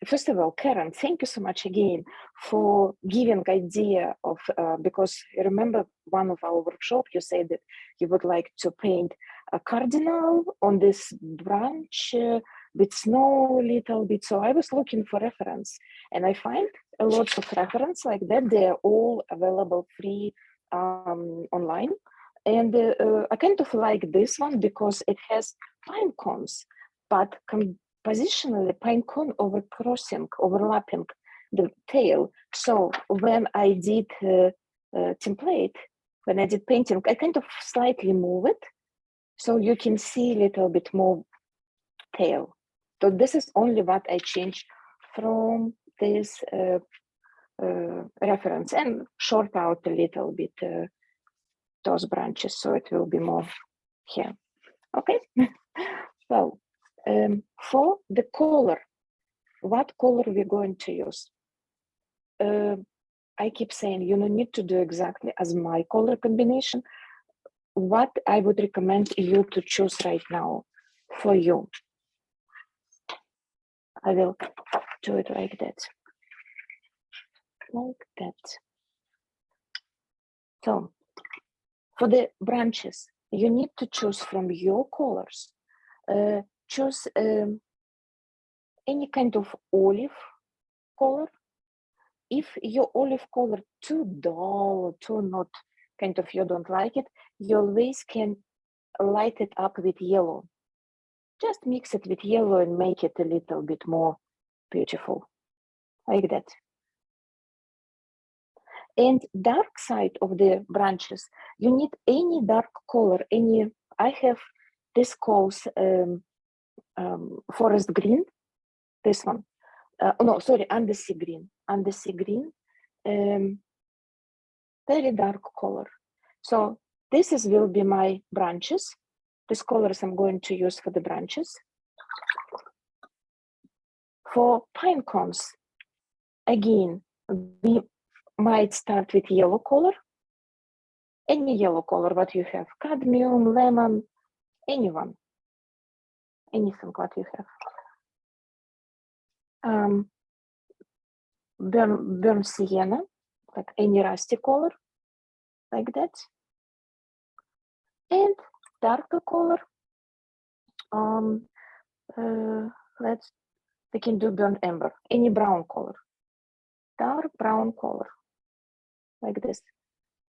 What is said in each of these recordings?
first of all, Karen, thank you so much again for giving idea of, because I remember one of our workshop, you said that you would like to paint a cardinal on this branch with snow a little bit. So I was looking for reference, and I find a lot of reference like that. They're all available free online. And I kind of like this one because it has pine cones, but positionally pine cone overlapping the tail. So when I did template, when I did painting, I kind of slightly move it so you can see a little bit more tail. So this is only what I changed from this reference, and short out a little bit those branches so it will be more here. Okay. Well, for the color, what color we're going to use? I keep saying you don't need to do exactly as my color combination. What I would recommend you to choose right now for you. I will do it like that. Like that. So for the branches, you need to choose from your colors. Choose any kind of olive color. If your olive color too dull, too not kind of, you don't like it, you always can light it up with yellow. Just mix it with yellow and make it a little bit more beautiful, like that. And dark side of the branches, you need any dark color, any, I have this calls forest green, this one. No, sorry, undersea green. Undersea green, very dark color. So this will be my branches. These colors I'm going to use for the branches. For pine cones, again, we might start with yellow color. Any yellow color, what you have, cadmium, lemon, anyone, anything what you have. Burn sienna, like any rusty color, like that. And darker color, we can do burnt amber, any brown color, dark brown color, like this.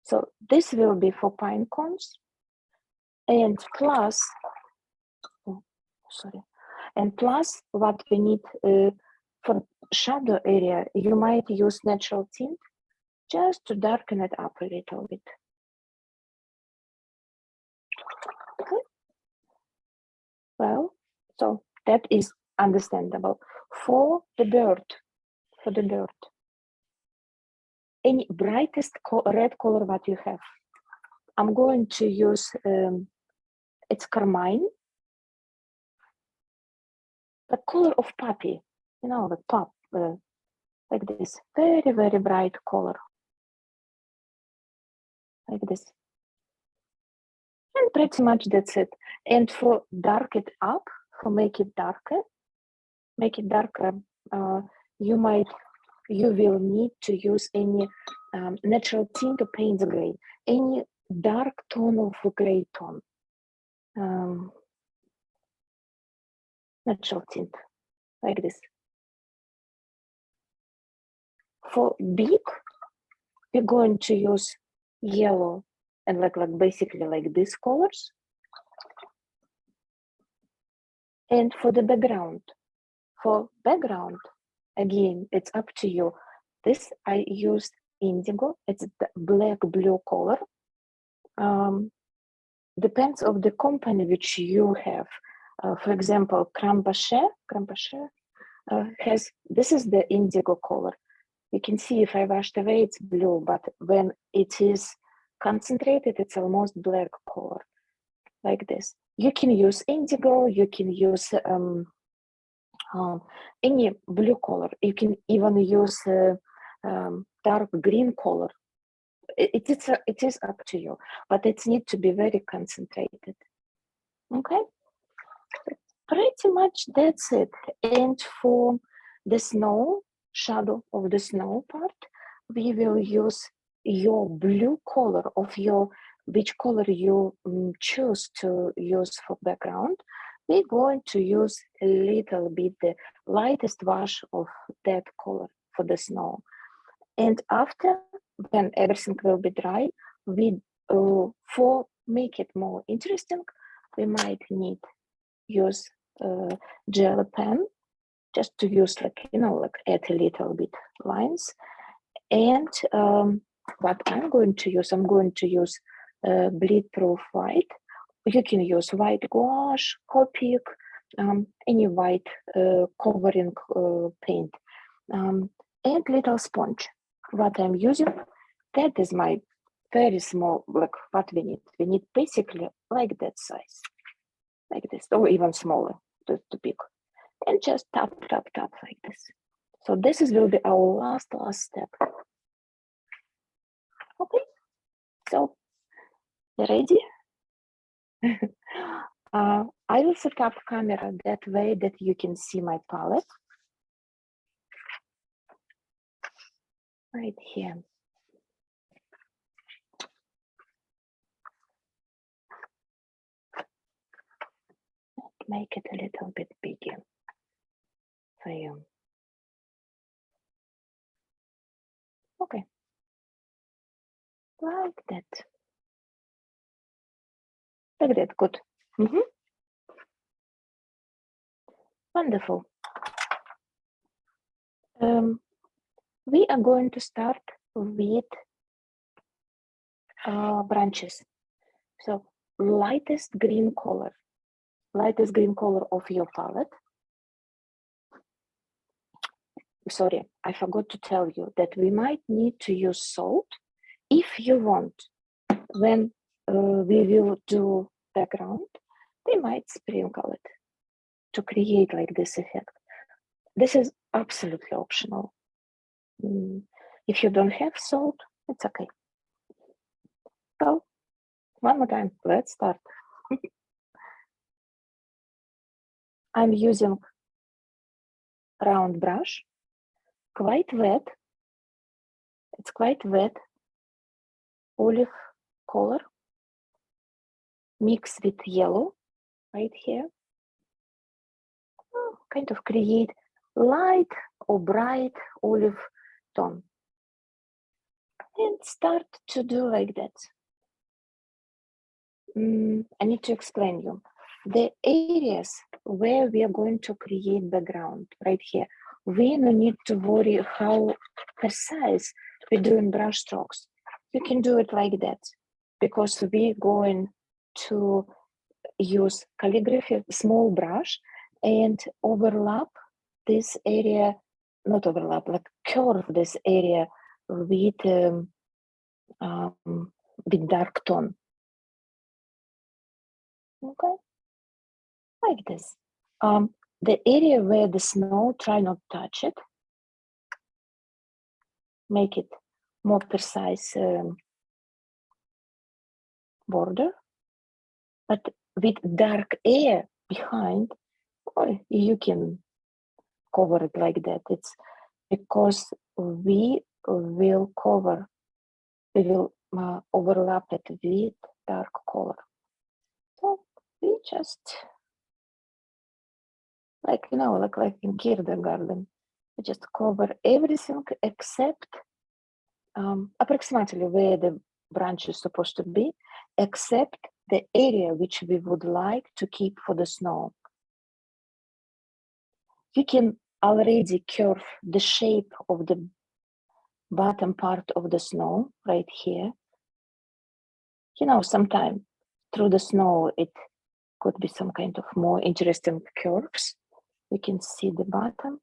So this will be for pine cones, and plus, plus what we need for shadow area, you might use natural tint just to darken it up a little bit. Okay. Well, so that is understandable. For the bird, any brightest red color that you have, I'm going to use, it's carmine, the color of poppy, you know, the pop, like this, very, very bright color, like this. And pretty much that's it. And for dark it up, for make it darker, you will need to use any natural tint to paint the gray, any dark tone of gray tone, natural tint, like this. For beak, we're going to use yellow and like basically like these colors. And for the background, again, it's up to you. This I used indigo, it's the black blue color. Depends of the company which you have. For example, Crampache has, this is the indigo color. You can see if I washed away, it's blue, but when it is concentrated, it's almost black color, like this. You can use indigo, you can use any blue color. You can even use dark green color. It is up to you, but it needs to be very concentrated. Okay, pretty much that's it. And for the snow, shadow of the snow part, we will use your blue color of your, which color you choose to use for background. We're going to use a little bit the lightest wash of that color for the snow. And after, when everything will be dry, we for make it more interesting, we might need use gel pen, just to use like, like add a little bit lines. And what I'm going to use bleed proof white. You can use white gouache, Copic, any white covering paint, and little sponge. What I'm using, that is my very small, like what we need. We need basically like that size, like this, or even smaller to pick. And just tap, tap, tap like this. So this will be our last step. Okay, so ready? I will set up camera that way that you can see my palette. Right here. Make it a little bit bigger for you. Okay, like that. Like that, good. Wonderful. We are going to start with branches. So lightest green color of your palette. Sorry, I forgot to tell you that we might need to use salt if you want. When we will do background, we might sprinkle it to create like this effect. This is absolutely optional. If you don't have salt, it's okay. So, one more time, let's start. I'm using round brush, quite wet. It's quite wet, olive color, mixed with yellow right here. Kind of create light or bright olive tone. And start to do like that. I need to explain you. The areas where we are going to create background, right here, we don't need to worry how precise we're doing brush strokes. You can do it like that, because we're going to use calligraphy, small brush, and overlap this area, not overlap, like curve this area with dark tone. Okay, like this. The area where the snow, try not to touch it. Make it more precise border. But with dark air behind, you can cover it like that. It's because we will overlap it with dark color. So we just, like in kindergarten, we just cover everything except approximately where the branch is supposed to be, except the area which we would like to keep for the snow. You can already curve the shape of the bottom part of the snow right here. Sometimes through the snow, it could be some kind of more interesting curves. You can see the bottom.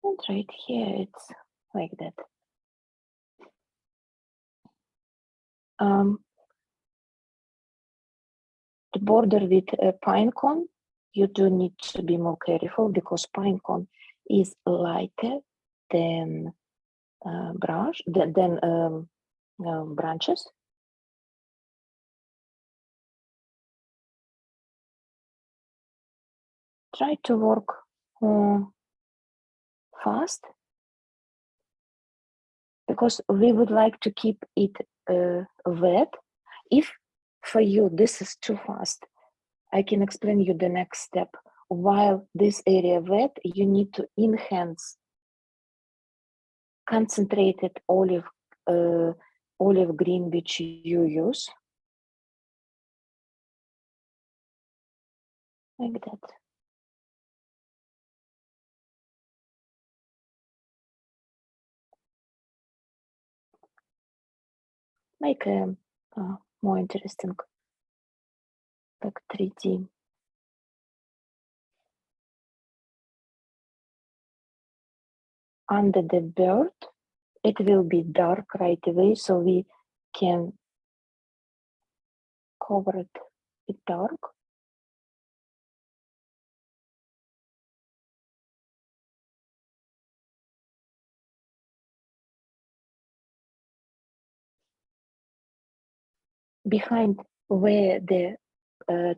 And right here, it's like that. The border with a pine cone, you do need to be more careful because pine cone is lighter than branches. Try to work fast because we would like to keep it wet. If for you this is too fast, I can explain you the next step. While this area wet, you need to enhance concentrated olive green which you use, like that. Make a more interesting, like 3D. Under the bird, it will be dark right away, so we can cover it with dark. Behind where the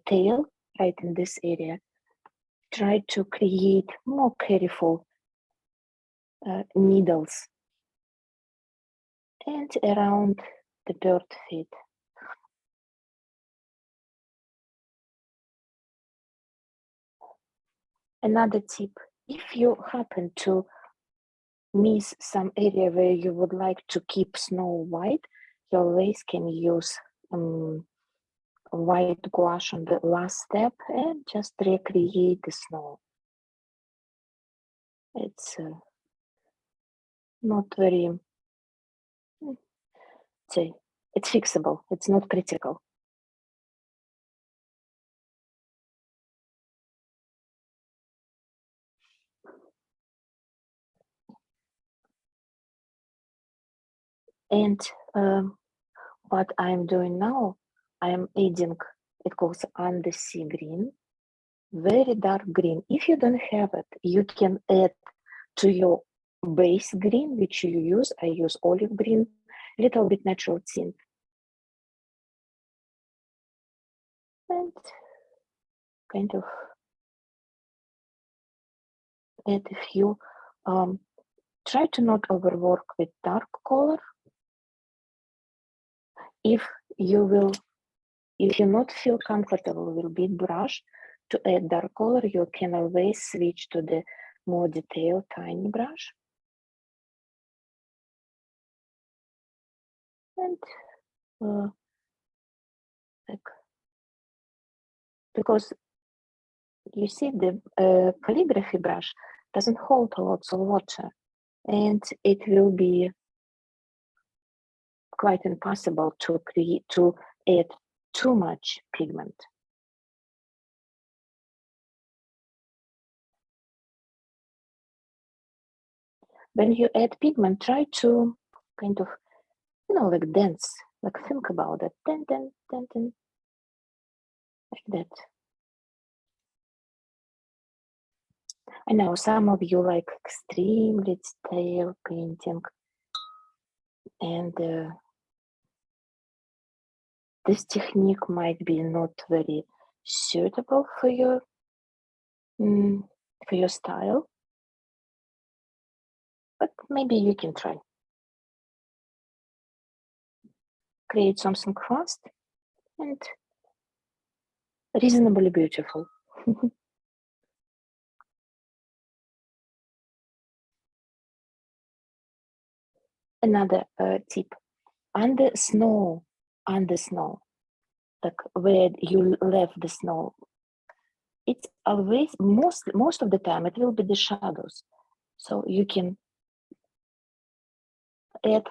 tail, right in this area, try to create more careful needles and around the bird feet. Another tip, if you happen to miss some area where you would like to keep snow white, you always can use white gouache on the last step and just recreate the snow. It's not very, say, it's fixable, it's not critical. And what I'm doing now, I'm adding, it calls undersea green, very dark green. If you don't have it, you can add to your base green, which you use. I use olive green, little bit natural tint. And kind of add a few. Try to not overwork with dark color. If you not feel comfortable with big brush to add dark color, you can always switch to the more detailed tiny brush. And like, because you see the calligraphy brush doesn't hold lots of water, and it will be quite impossible to add too much pigment. When you add pigment, try to kind of, like dance, like think about it, like that. I know some of you like extremely detailed painting, and this technique might be not very suitable for your style, but maybe you can try. Create something fast and reasonably beautiful. Another tip, under snow, like where you left the snow, it's always, most of the time, it will be the shadows. So you can add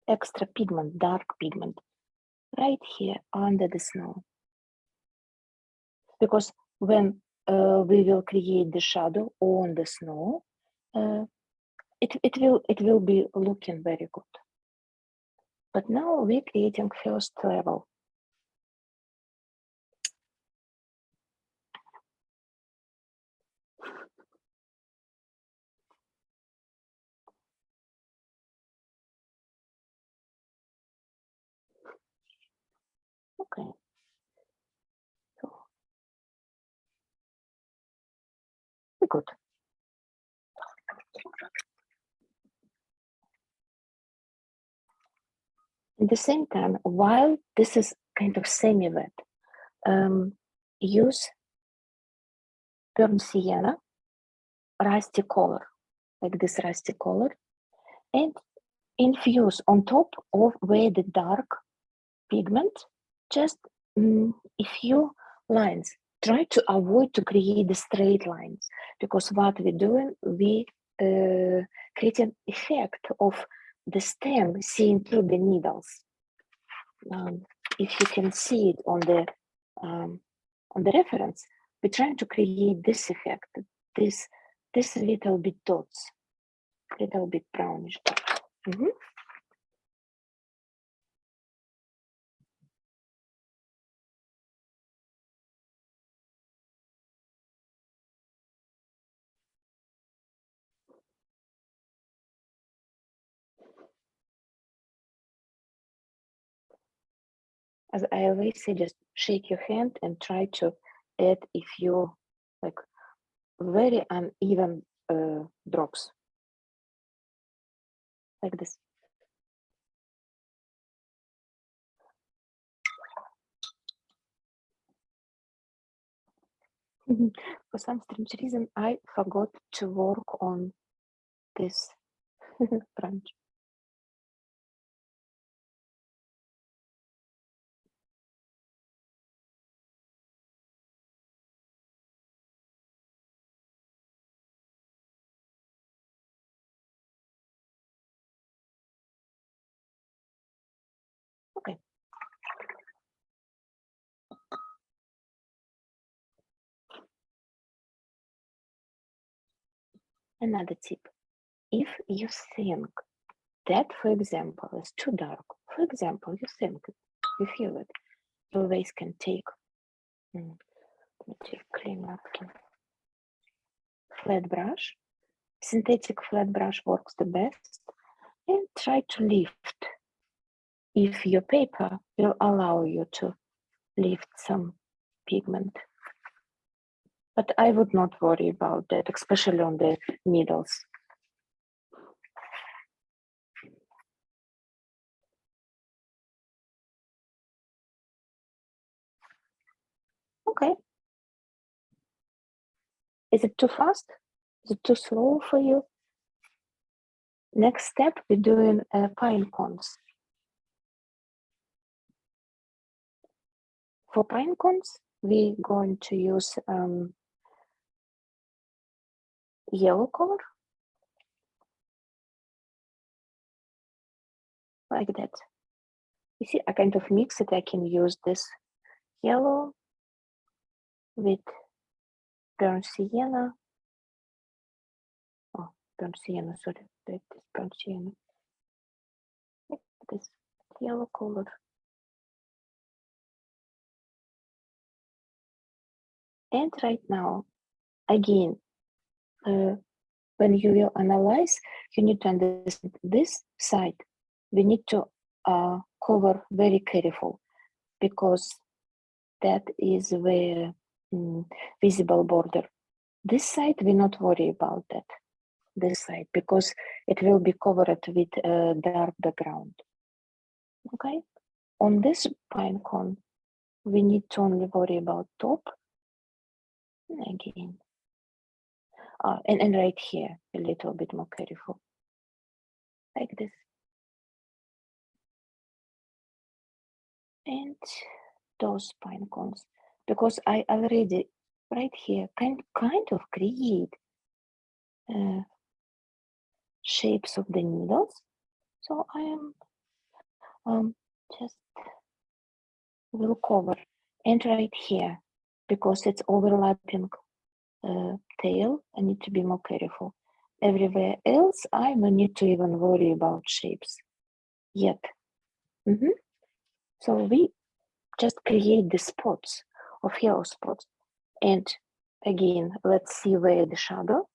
extra pigment, dark pigment, right here under the snow. Because when we will create the shadow on the snow, it will be looking very good. But now we're creating first level. Okay. So good. At the same time, while this is kind of semi-wet, use burnt sienna, rusty color, like this rusty color, and infuse on top of where the dark pigment, just a few lines. Try to avoid to create the straight lines, because what we're doing, we create an effect of the stem seeing through the needles. If you can see it on the reference, we're trying to create this effect, this little bit dots, little bit brownish dots. As I always say, just shake your hand and try to add if you like very uneven drops, like this. For some strange reason, I forgot to work on this branch. Okay. Another tip. If you think that, for example, is too dark, for example, you think, you feel it, you always can take, let me take clean napkin, flat brush, synthetic flat brush works the best, and try to lift. If your paper will allow you to lift some pigment. But I would not worry about that, especially on the needles. Okay. Is it too fast? Is it too slow for you? Next step, we're doing pine cones. For pine cones, we're going to use yellow color, like that. You see, I kind of mix it. I can use this yellow with burnt sienna. Oh, burnt sienna, sorry, that is burnt sienna. This yellow color. And right now, again, when you will analyze, you need to understand this side. We need to cover very careful, because that is where visible border. This side, we not worry about that. This side, because it will be covered with a dark background. Okay. On this pine cone, we need to only worry about top. Again. And right here, a little bit more careful, like this. And those pine cones, because I already right here kind of create shapes of the needles. So I am just will cover, and right here, because it's overlapping tail, I need to be more careful. Everywhere else, I don't need to even worry about shapes yet. So we just create the spots of yellow spots. And again, let's see where the shadow,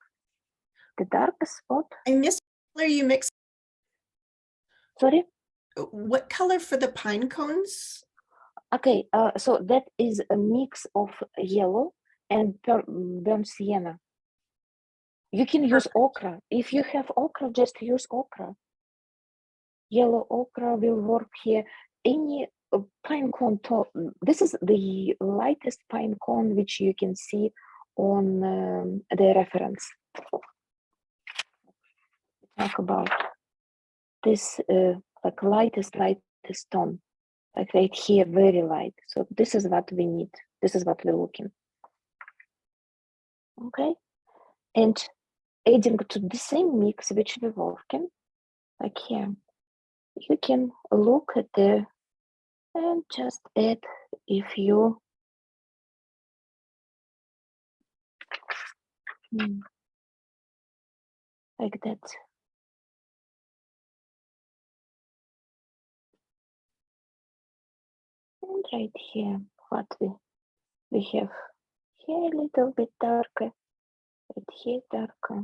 the darkest spot. I missed what color you mixed. Sorry? What color for the pine cones? Okay, so that is a mix of yellow and burnt sienna. You can use ochre. If you have ochre, just use ochre. Yellow ochre will work here. Any pine cone top. This is the lightest pine cone which you can see on the reference. Talk about this like lightest tone, like right here, very light. So this is what we need. This is what we're looking. Okay, and adding to the same mix which we're working, like here, you can look at the and just add if you like that. And right here, what we have here a little bit darker, right here darker.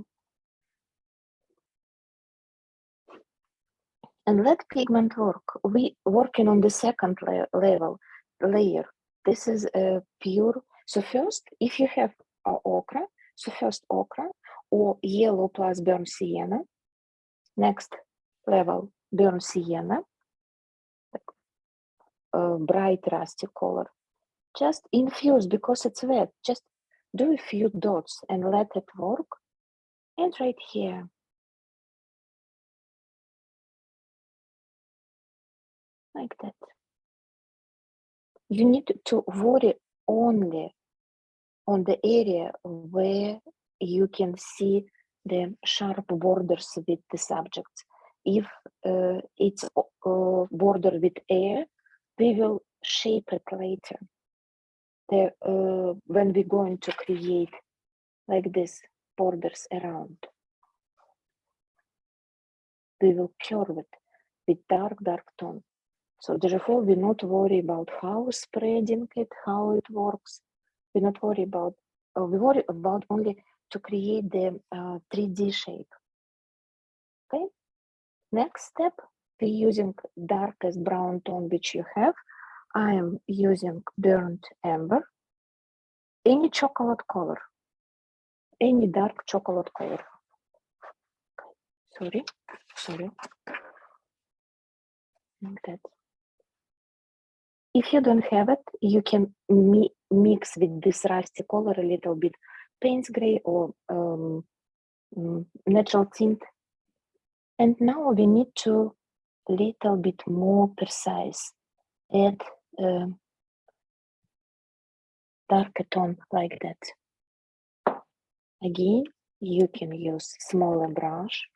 And let pigment work. We working on the second layer. This is pure. So first, if you have ochre, so first ochre or yellow plus burnt sienna. Next level, burnt sienna, like, bright rusty color. Just infuse because it's wet. Just do a few dots and let it work. And right here, like that. You need to worry only on the area where you can see the sharp borders with the subjects. If it's border with air, we will shape it later. When we're going to create like this borders around, we will curve it with dark tone. So therefore, we not worry about how spreading it, how it works. We not worry about. We worry about only to create the 3D shape. Okay. Next step, we're using darkest brown tone which you have. I am using burnt amber. Any chocolate color. Any dark chocolate color. Okay. Sorry. Like that. If you don't have it, you can mix with this rusty color a little bit Payne's gray or natural tint. And now we need to little bit more precise, add darker tone like that. Again, you can use smaller brush,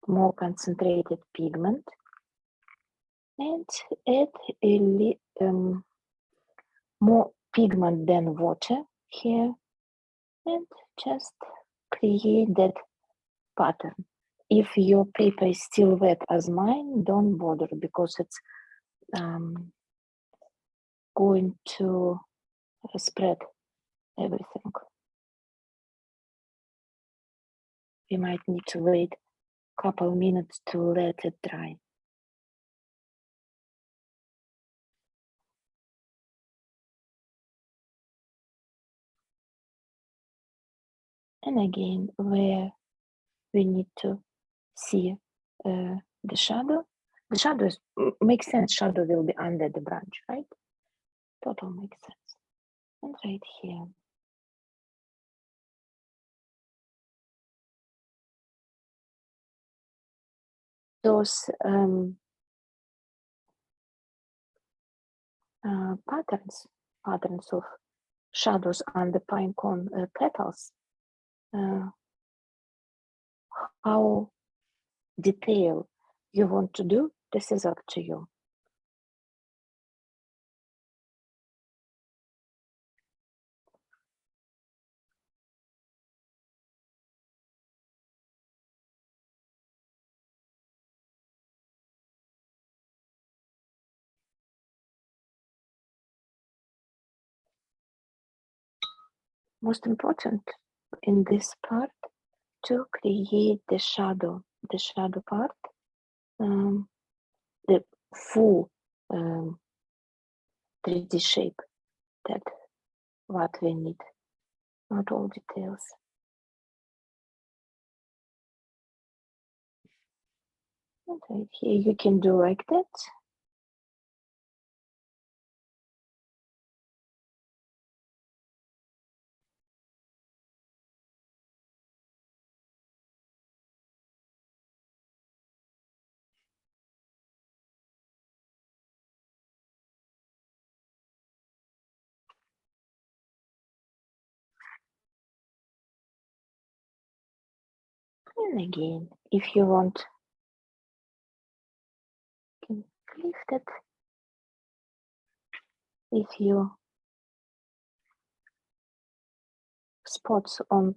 more concentrated pigment, and add a more pigment than water here, and just create that pattern. If your paper is still wet as mine, don't bother because it's going to spread everything. We might need to wait a couple minutes to let it dry. And again, where we need to see the shadow makes sense. Shadow will be under the branch, right? Total makes sense. And right here. Those patterns of shadows on the pine cone petals, how detailed you want to do, this is up to you. Most important in this part to create the shadow part, the full 3D shape, that what we need. not all details. And right here you can do like that. And again, if you want, you can lift it. If you spots on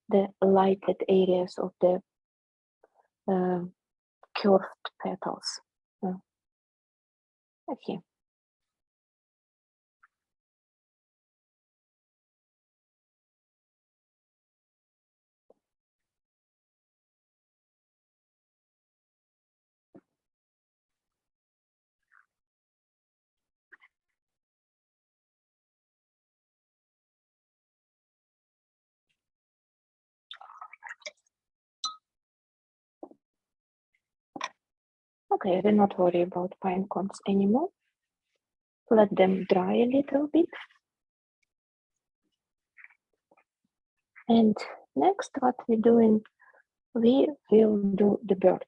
the lighted areas of the curved petals. Okay. Okay, we're not worried about pine cones anymore. Let them dry a little bit. And next, what we're doing, we will do the bird.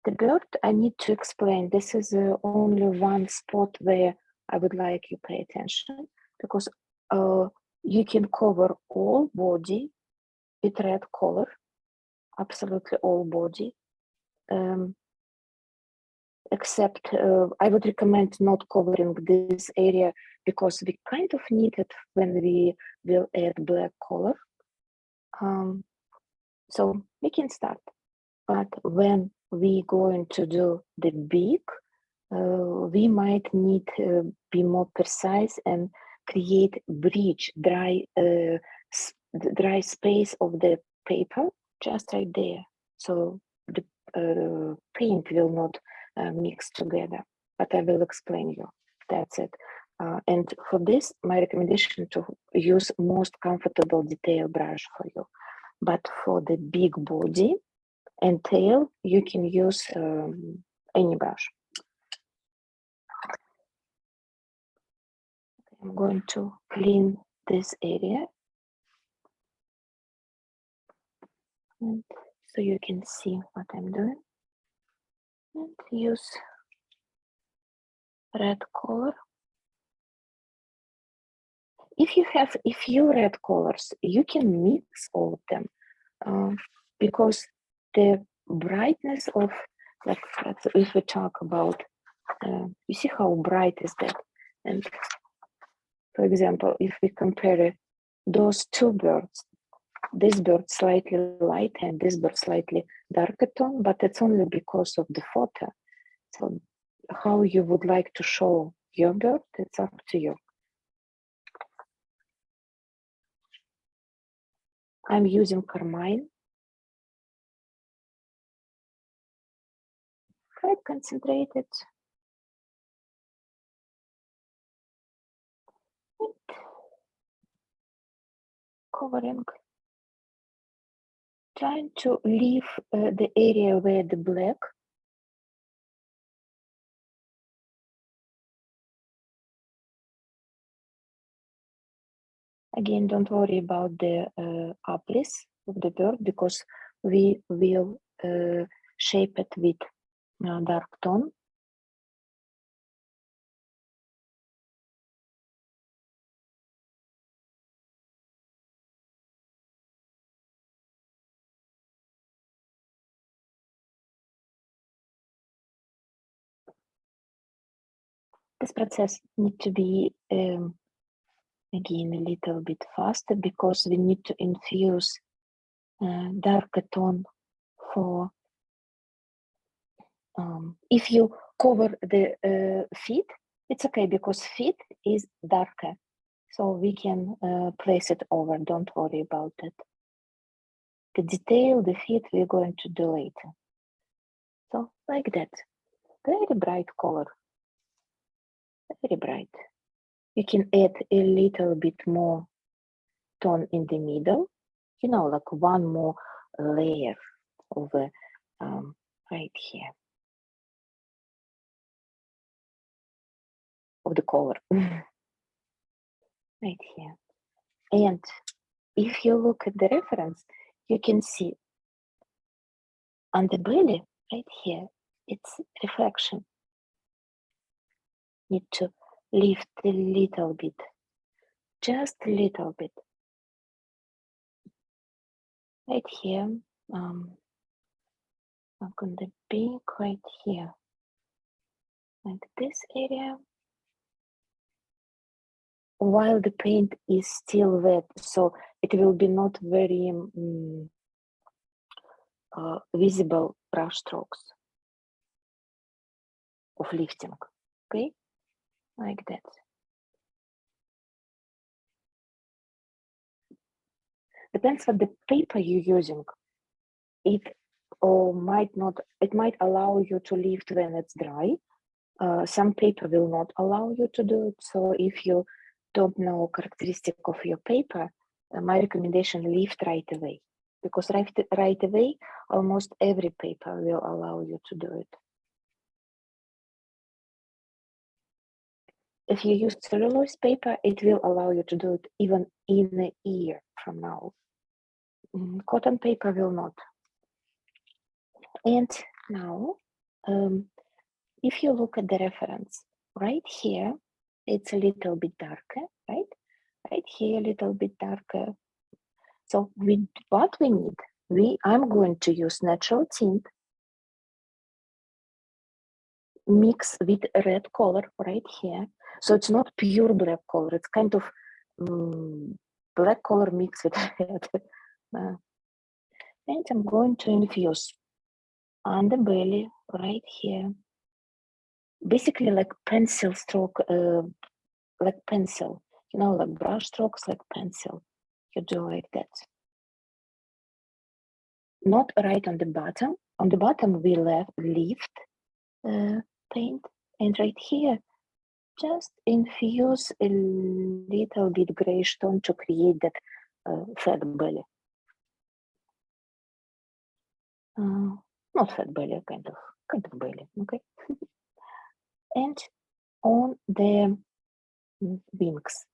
The bird, I need to explain, this is only one spot where I would like you pay attention, because you can cover all body with red color, absolutely all body, except I would recommend not covering this area because we kind of need it when we will add black color. So we can start, but when we going to do the beak, we might need to be more precise and create bridge, dry space of the paper just right there. So the paint will not mix together, but I will explain you. That's it. And for this, my recommendation to use most comfortable detail brush for you. But for the big body and tail, you can use any brush. I'm going to clean this area. And so you can see what I'm doing. And use red color. If you have a few red colors, you can mix all of them because the brightness of, like, if we talk about, you see how bright is that? And for example, if we compare those two birds, this bird slightly light and this bird slightly darker tone, but it's only because of the photo. So how you would like to show your bird, it's up to you. I'm using carmine. Quite concentrated. And covering. Trying to leave the area where the black. Again, don't worry about the uplift of the bird because we will shape it with dark tone. This process needs to be again a little bit faster because we need to infuse darker tone for if you cover the feet, it's okay because feet is darker, so we can place it over. Don't worry about it. The detail, the feet, we're going to do later. So like that, very bright color, very bright. You can add a little bit more tone in the middle, you know, like one more layer of the right here of the color. Right here. And if you look at the reference, you can see on the belly right here, it's reflection. Need to lift a little bit, just a little bit. Right here, I'm going to be right here, like this area, while the paint is still wet, so it will be not very visible brush strokes of lifting, okay, like that. Depends what the paper you're using. It might allow you to lift when it's dry. Some paper will not allow you to do it. So if you don't know characteristic of your paper, my recommendation, lift right away, because right away, almost every paper will allow you to do it. If you use cellulose paper, it will allow you to do it even in a year from now. Cotton paper will not. And now, if you look at the reference, right here, it's a little bit darker, right? Right here, a little bit darker. So what we need, I'm going to use natural tint, mix with red color right here. So it's not pure black color, it's kind of black color mixed with red. And I'm going to infuse on the belly right here. Basically like pencil stroke, like pencil, you know, like brush strokes like pencil. You do like that. Not right on the bottom. On the bottom we lift paint, and right here just infuse a little bit grayish tone to create that fat belly. Not fat belly, kind of belly, okay? And on the wings,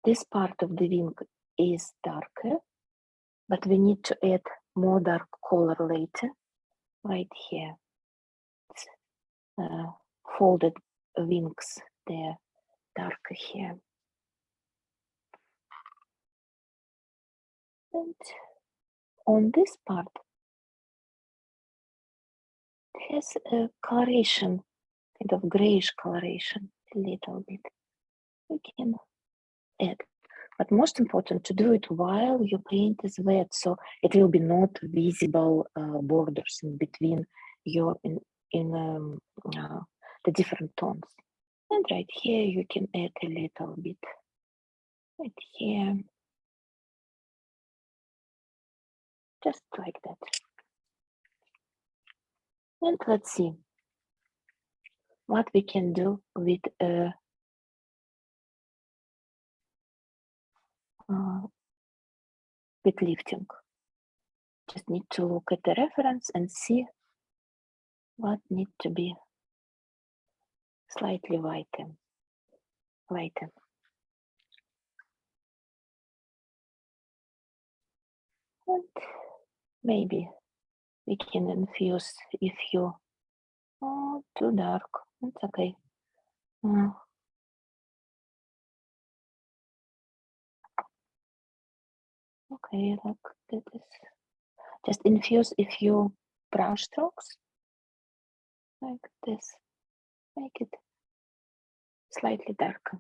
this part of the wing is darker, but we need to add more dark color later. Right here, folded wings, they're darker here. And on this part, it has a coloration, kind of grayish coloration, a little bit. We can add, but most important to do it while your paint is wet, so it will be not visible borders in between your the different tones. And right here you can add a little bit. Right here, just like that. And let's see what we can do with lifting. Just need to look at the reference and see what needs to be slightly lighter. And maybe we can infuse if you too dark. It's okay. Okay, like this. Just infuse a few brush strokes like this. Make it slightly darker.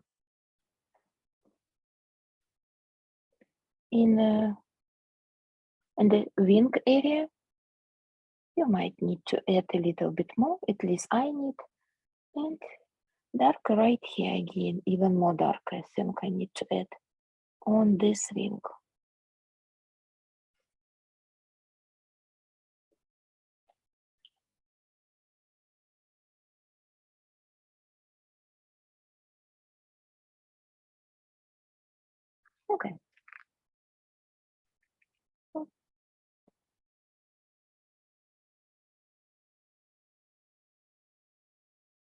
In the wing area, you might need to add a little bit more. At least I need. And darker right here again, even more dark. I think I need to add on this wing. Okay.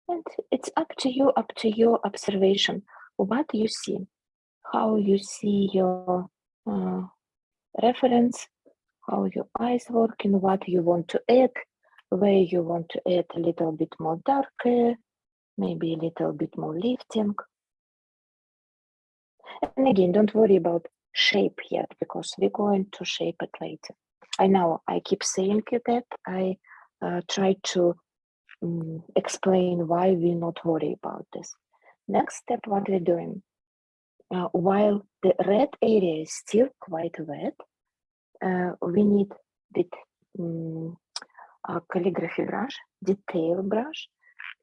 And it's up to you, up to your observation, what you see, how you see your reference, how your eyes working, what you want to add, where you want to add a little bit more darker, maybe a little bit more lifting. And again, don't worry about shape yet, because we're going to shape it later. I know I keep saying that. I try to explain why we're not worried about this. Next step, what we're doing, while the red area is still quite wet, we need with a calligraphy brush, detail brush,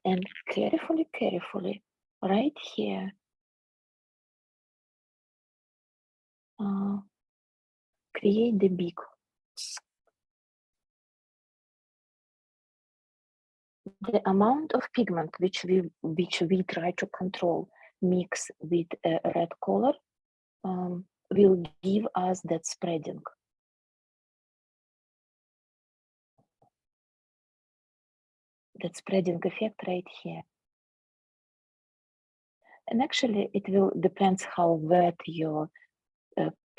and carefully, right here, create the beak. The amount of pigment which we try to control mix with a red color will give us that spreading. That spreading effect right here. And actually it will depends how wet your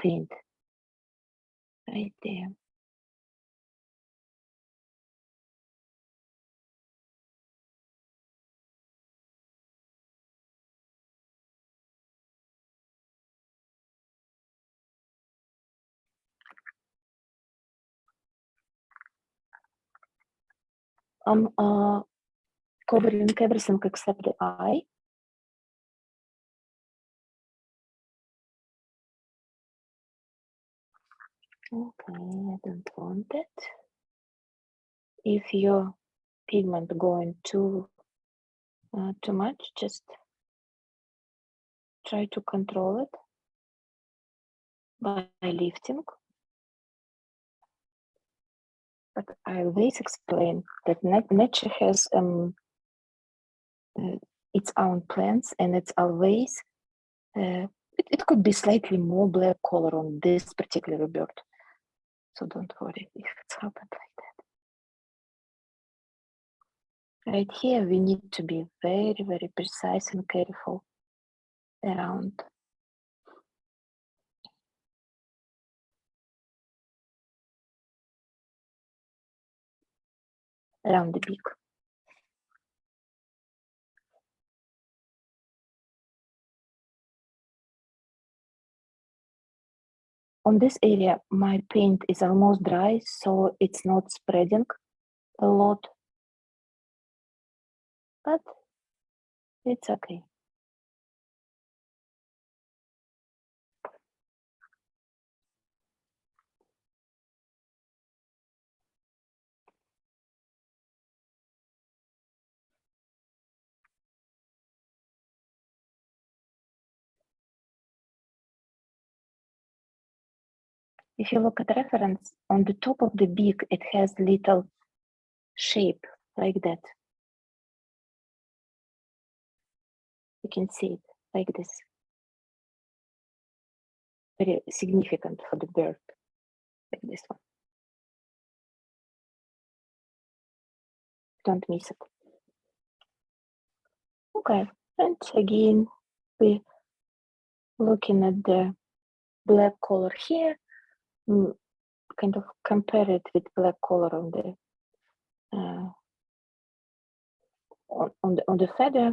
paint. Right there. Covering everything except the eye. Okay, I don't want it. If your pigment going too much, just try to control it by lifting. But I always explain that nature has its own plans, and it's always it could be slightly more black color on this particular bird. So don't worry if it's happened like that. Right here, we need to be very, very precise and careful around the beak. On this area, my paint is almost dry, so it's not spreading a lot, but it's okay. If you look at reference, on the top of the beak, it has little shape like that. You can see it like this. Very significant for the bird, like this one. Don't miss it. Okay, and again, we're looking at the black color here, kind of compare it with black color on the on the feather,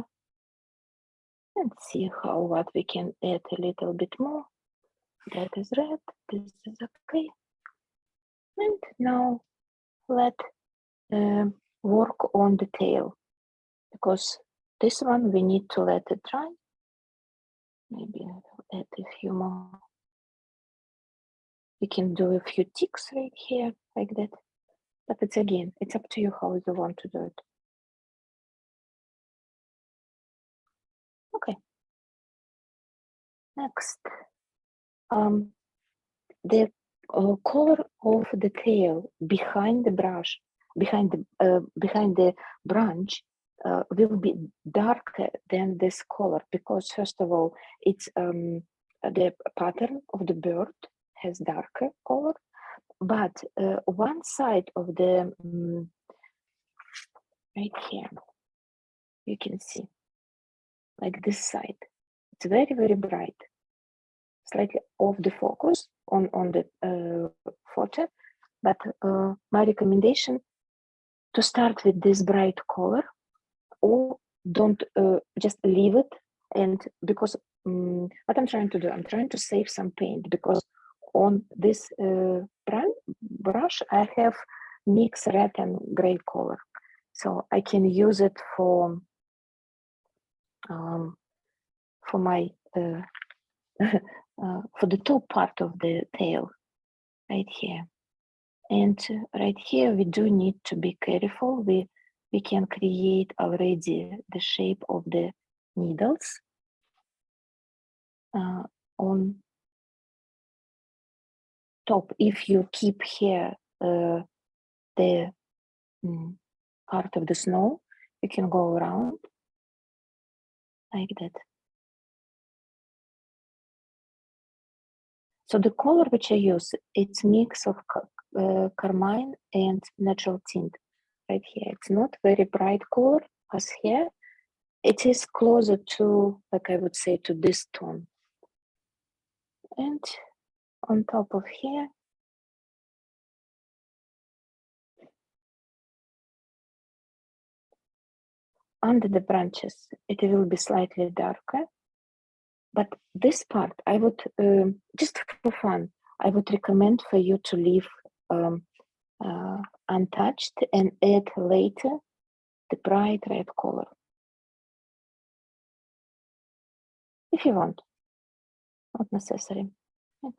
and see what we can add a little bit more. That is red, this is okay. And now let's work on the tail, because this one we need to let it dry. Maybe I will add a few more. We can do a few ticks right here, like that. But it's again, it's up to you how you want to do it. Okay. Next, the color of the tail behind the brush, behind the branch, will be darker than this color, because first of all, it's the pattern of the bird has darker color, but one side of the right here, you can see, like this side, it's very, very bright, slightly off the focus on the photo, but my recommendation to start with this bright color, or don't just leave it. And because what I'm trying to do, I'm trying to save some paint, because on this brush I have mixed red and gray color, so I can use it for my for the top part of the tail right here. And right here we do need to be careful. We can create already the shape of the needles on top. If you keep here the part of the snow, you can go around like that. So the color which I use, it's mix of carmine and natural tint right here. It's not very bright color as here. It is closer to, like I would say, to this tone. And on top of here, under the branches, it will be slightly darker. But this part, I would, just for fun, I would recommend for you to leave untouched and add later the bright red color. If you want, not necessary.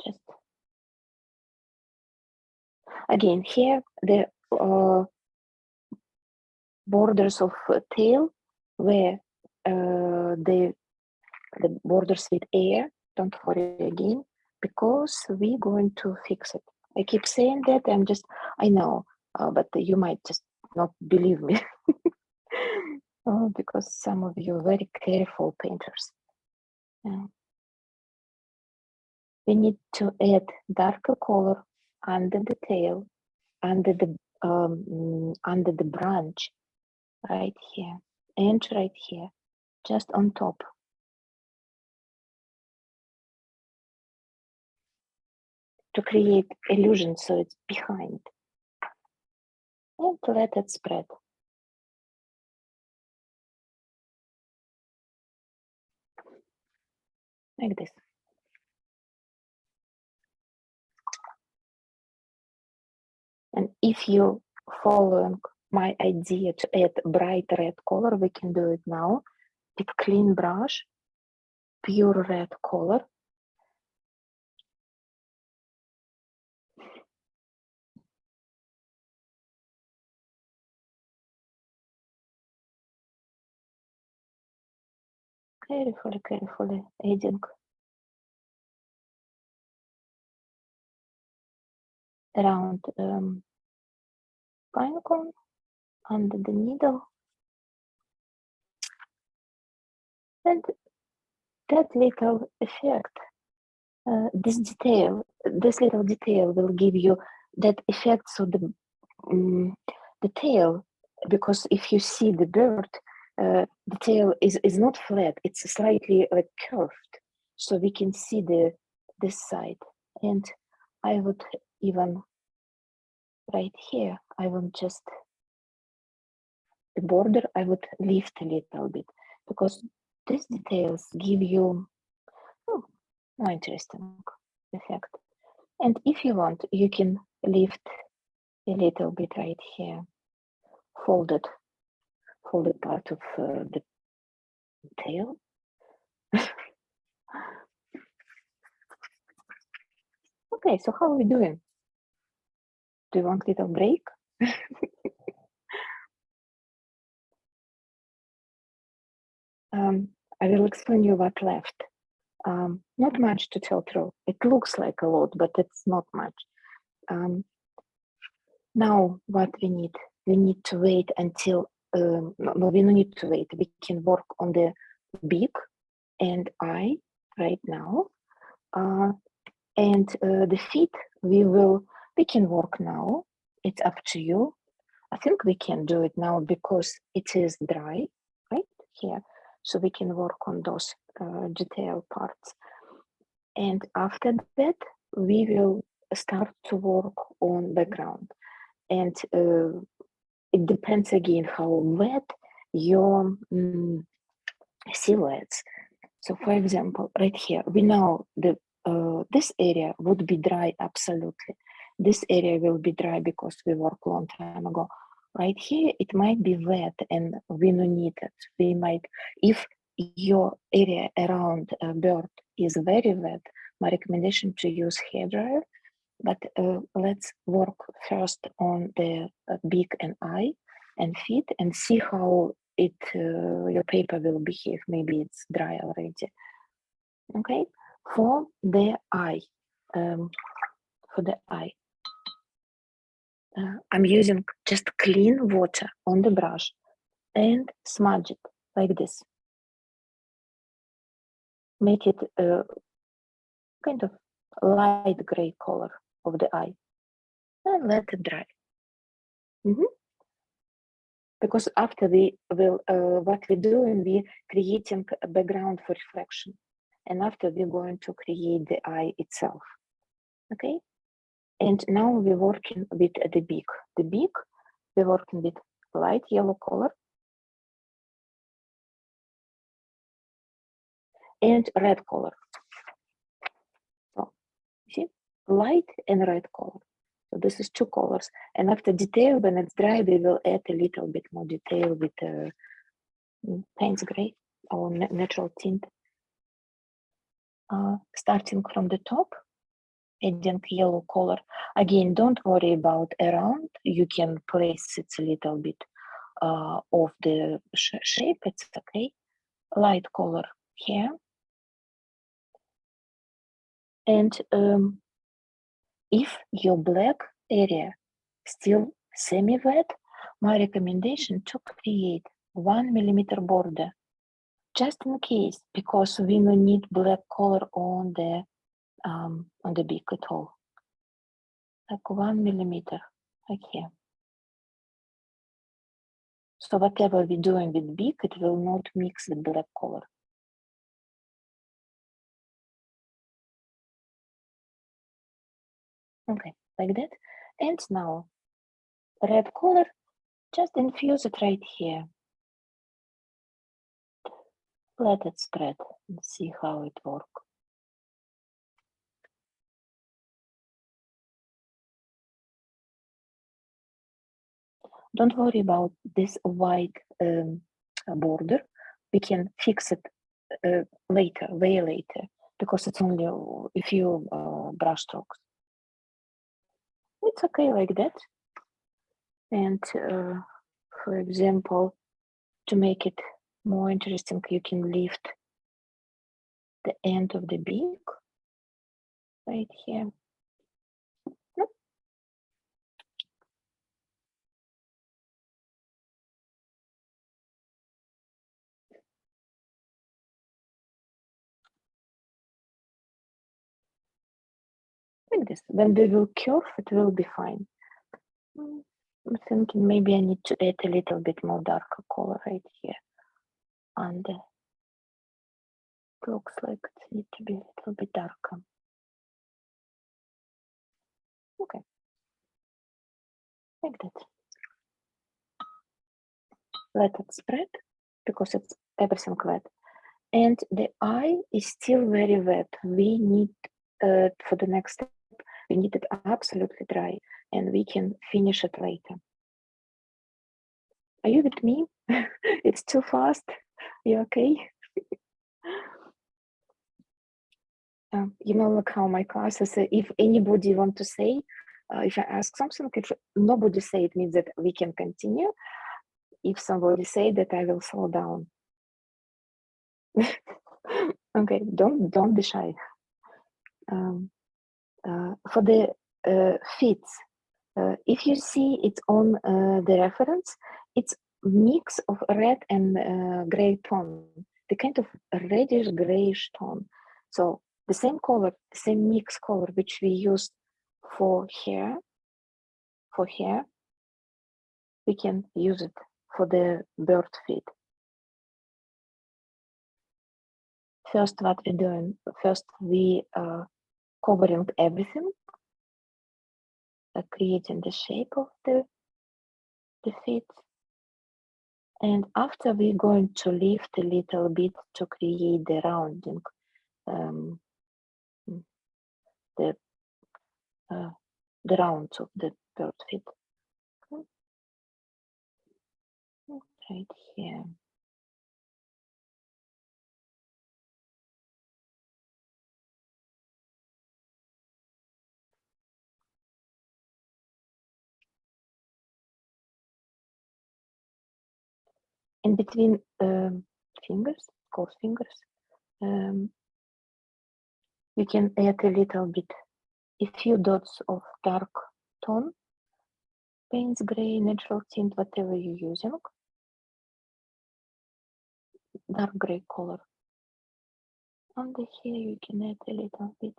Just again here the borders of tail where the borders with air. Don't worry again, because we're going to fix it. I keep saying that. I know, but you might just not believe me. Because some of you are very careful painters. We need to add darker color under the tail, under the branch, right here, and right here, just on top. To create illusion, so it's behind. And let it spread. Like this. And if you following my idea to add bright red color, we can do it now with clean brush, pure red color. Carefully adding around pine cone under the needle, and that little effect, this little detail will give you that effect. So the tail, because if you see the bird, the tail is not flat, it's slightly like curved, so we can see this side. And I would even right here, I would just the border I would lift a little bit, because these details give you more interesting effect. And if you want, you can lift a little bit right here, folded part of the tail. Okay, so how are we doing? Do you want a little break? I will explain you what left. Not much to tell through. It looks like a lot, but it's not much. Now what we need to wait until, no, we don't need to wait. We can work on the beak and eye right now. And the feet, we can work now. It's up to you. I think we can do it now because it is dry, right here. So we can work on those detail parts. And after that, we will start to work on background. And it depends again how wet your silhouettes. So for example, right here, we know the this area would be dry absolutely. This area will be dry because we worked a long time ago. Right here, it might be wet and we don't need it. We might, if your area around a bird is very wet, my recommendation to use hairdryer. But let's work first on the beak and eye and feet and see how it your paper will behave. Maybe it's dry already. Okay, for the eye, I'm using just clean water on the brush and smudge it like this. Make it kind of light gray color of the eye and let it dry. Because after we will, what we're doing, we're creating a background for reflection. And after we're going to create the eye itself. Okay? And now we're working with the beak. The beak, we're working with light yellow color and red color. So, see, light and red color. So this is two colors. And after detail, when it's dry, we will add a little bit more detail with Payne's gray or natural tint. Starting from the top, adding yellow color. Again, don't worry about around. You can place it a little bit of the shape. It's okay. Light color here. And if your black area still semi-wet, my recommendation to create 1 millimeter border, just in case, because we don't need black color on the beak at all. Like 1 millimeter, like here. So whatever we're doing with beak, it will not mix with black color. Okay, like that. And now, red color, just infuse it right here. Let it spread and see how it works. Don't worry about this white border. We can fix it later, way later, because it's only a few brush strokes. It's okay like that. And for example, to make it more interesting, you can lift the end of the beak right here. Like this. When they will curve, it will be fine. I'm thinking maybe I need to add a little bit more darker color right here. And it looks like it needs to be a little bit darker. Okay, like that. Let it spread because it's everything wet. And the eye is still very wet. We need, for the next step, we need it absolutely dry and we can finish it later. Are you with me? It's too fast. You okay? You know, like how my classes, if anybody want to say, if I ask something, if nobody say, it means that we can continue. If somebody say that, I will slow down. Okay, don't be shy. For the feet, if you see it on the reference, it's mix of red and gray tone, the kind of reddish grayish tone. So the same color, the same mix color which we used for hair, we can use it for the bird feet. First, what we're doing, first we covering everything, creating the shape of the feet. And after we're going to lift a little bit to create the rounding, the rounds of the bird feet. Okay. Right here. In between fingers, coarse fingers, you can add a little bit, a few dots of dark tone, paints, gray, natural tint, whatever you're using, dark gray color. Under here you can add a little bit.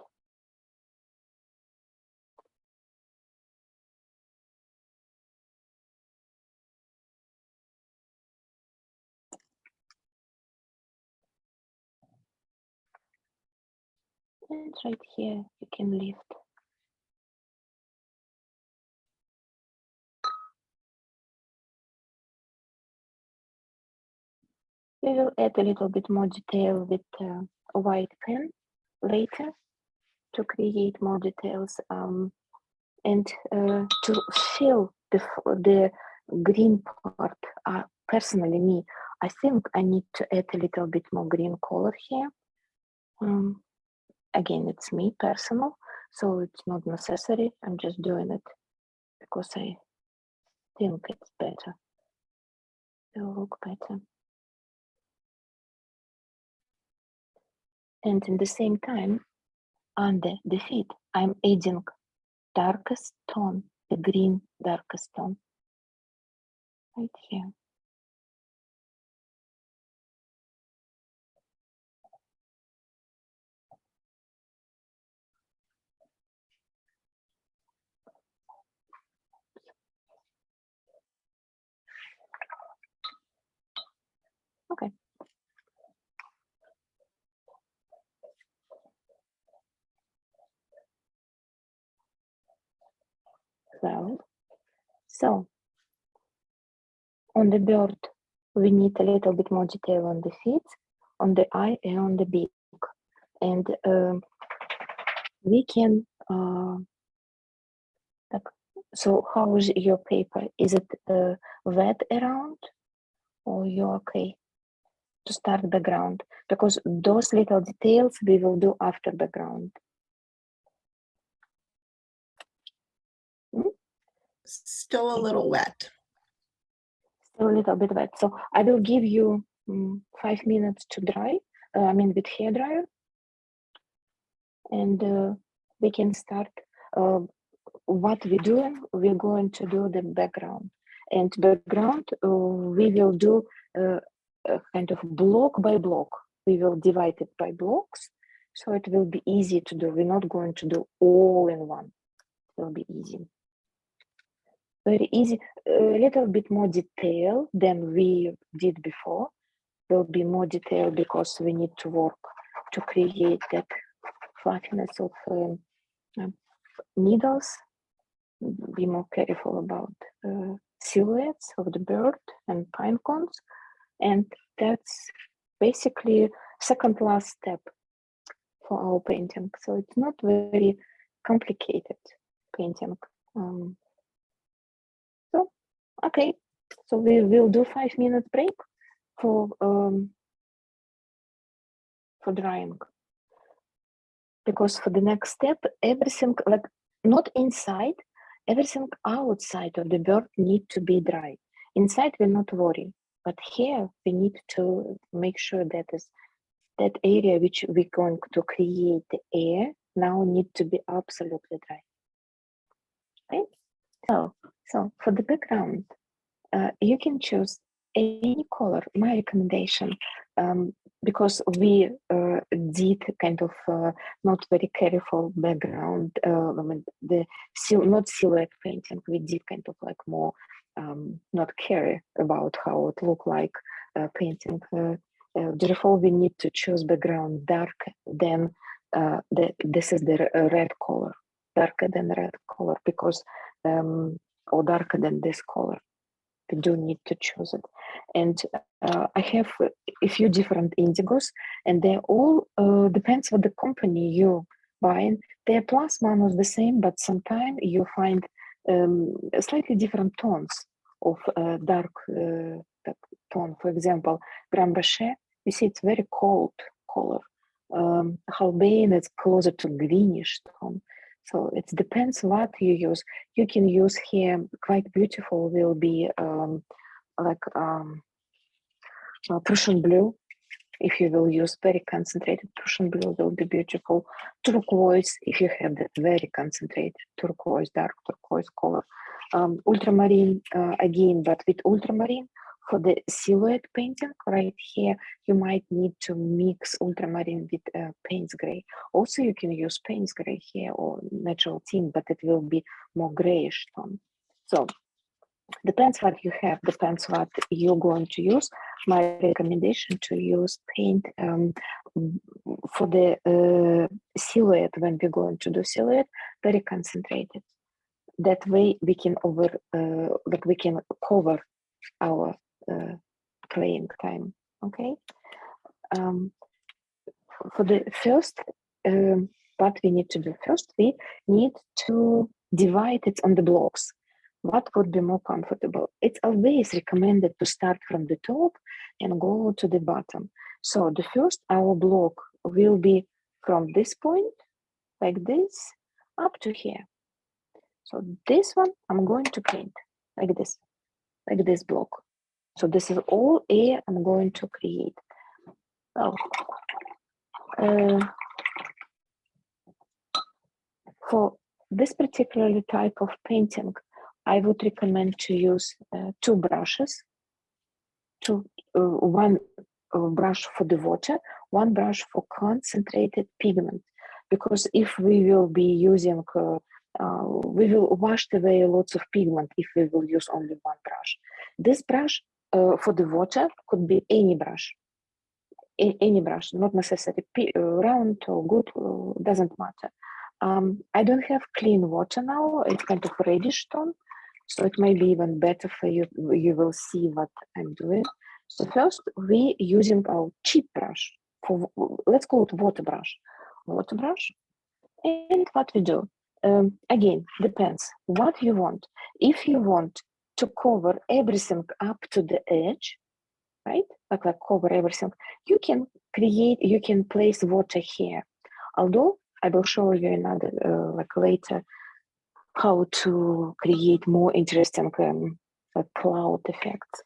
And right here you can lift. We will add a little bit more detail with a white pen later to create more details and to fill the green part. Personally, me, I think I need to add a little bit more green color here. Again, it's me personal, so it's not necessary. I'm just doing it because I think it's better. It will look better. And in the same time, under the feet, I'm adding darkest tone, the green darkest tone, right here. Okay. Well, so on the bird, we need a little bit more detail on the feet, on the eye, and on the beak. And we can, so how is your paper? Is it wet around or you're okay to start background? Because those little details we will do after background. Still a little wet. Still a little bit wet. So I will give you 5 minutes to dry, with hair dryer. And we can start. What we're doing, we're going to do the background. And background, we will do kind of block by block. We will divide it by blocks, so it will be easy to do. We're not going to do all in one. It will be easy. Very easy. A little bit more detail than we did before. Will be more detail because we need to work to create that fluffiness of needles. Be more careful about silhouettes of the bird and pine cones, and that's basically second last step for our painting. So it's not very complicated painting. So okay, so we will do 5 minutes break for drying, because for the next step, everything, like not inside, everything outside of the bird need to be dry. Inside we're not worried, but here we need to make sure that is that area which we're going to create the air now need to be absolutely dry. Right? So for the background, you can choose any color. My recommendation, because we did kind of not very careful background, I mean, not silhouette painting, we did kind of like more not care about how it looked like painting. Therefore, we need to choose background dark than this is the red color, darker than red color, because or darker than this color. We do need to choose it. And I have a few different indigos, and they all depends what the company you buying. They're plus minus the same, but sometimes you find slightly different tones of dark tone. For example, Grand Bache, you see it's very cold color. Halbein is closer to greenish tone. So it depends what you use. You can use here quite beautiful will be like Prussian blue. If you will use very concentrated Prussian blue, will be beautiful. Turquoise, if you have that very concentrated turquoise, dark turquoise color. Ultramarine again, but with ultramarine for the silhouette painting right here, you might need to mix ultramarine with Payne's gray. Also, you can use Payne's gray here or natural tint, but it will be more grayish tone. So depends what you have, depends what you're going to use. My recommendation to use paint for the silhouette, when we're going to do silhouette, very concentrated. That way we can we can cover our playing time. Okay. For the first, what we need to do first, we need to divide it on the blocks. What would be more comfortable? It's always recommended to start from the top and go to the bottom. So the first, our block will be from this point, like this, up to here. So this one, I'm going to paint like this block. So this is all air I'm going to create. Well, for this particular type of painting, I would recommend to use two brushes, one brush for the water, one brush for concentrated pigment, because if we will be using, we will wash away lots of pigment if we will use only one brush. This brush for the water could be any brush, not necessarily round or good, doesn't matter. I don't have clean water now, it's kind of reddish tone, so it may be even better for you. You will see what I'm doing. So first we using our cheap brush, for let's call it water brush. And what we do, again, depends what you want. If you want to cover everything up to the edge, right? Like cover everything, you can place water here. Although I will show you another, later, how to create more interesting cloud effects.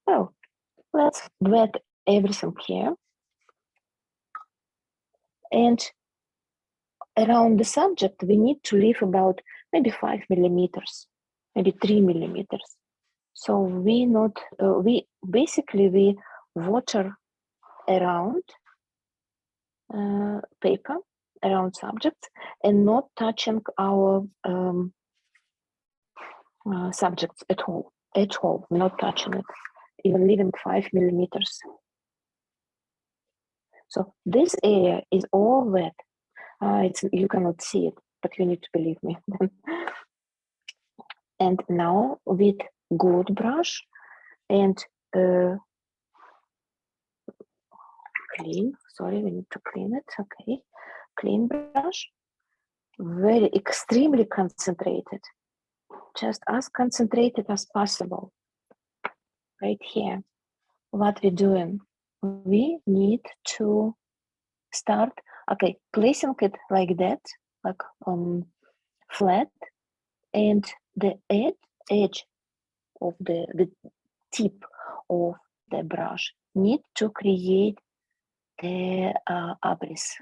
Well, let's wet everything here. And around the subject, we need to leave about maybe 5 millimeters, maybe 3 millimeters. So we water around paper, around subjects, and not touching our subjects at all, not touching it, even leaving 5 millimeters. So this area is all wet. You cannot see it, but you need to believe me. And now with good brush and clean, sorry, we need to clean it, okay. Clean brush, very extremely concentrated, just as concentrated as possible. Right here, what we're doing, we need to start, okay, placing it like that, like flat, and the edge of the tip of the brush need to create the abriss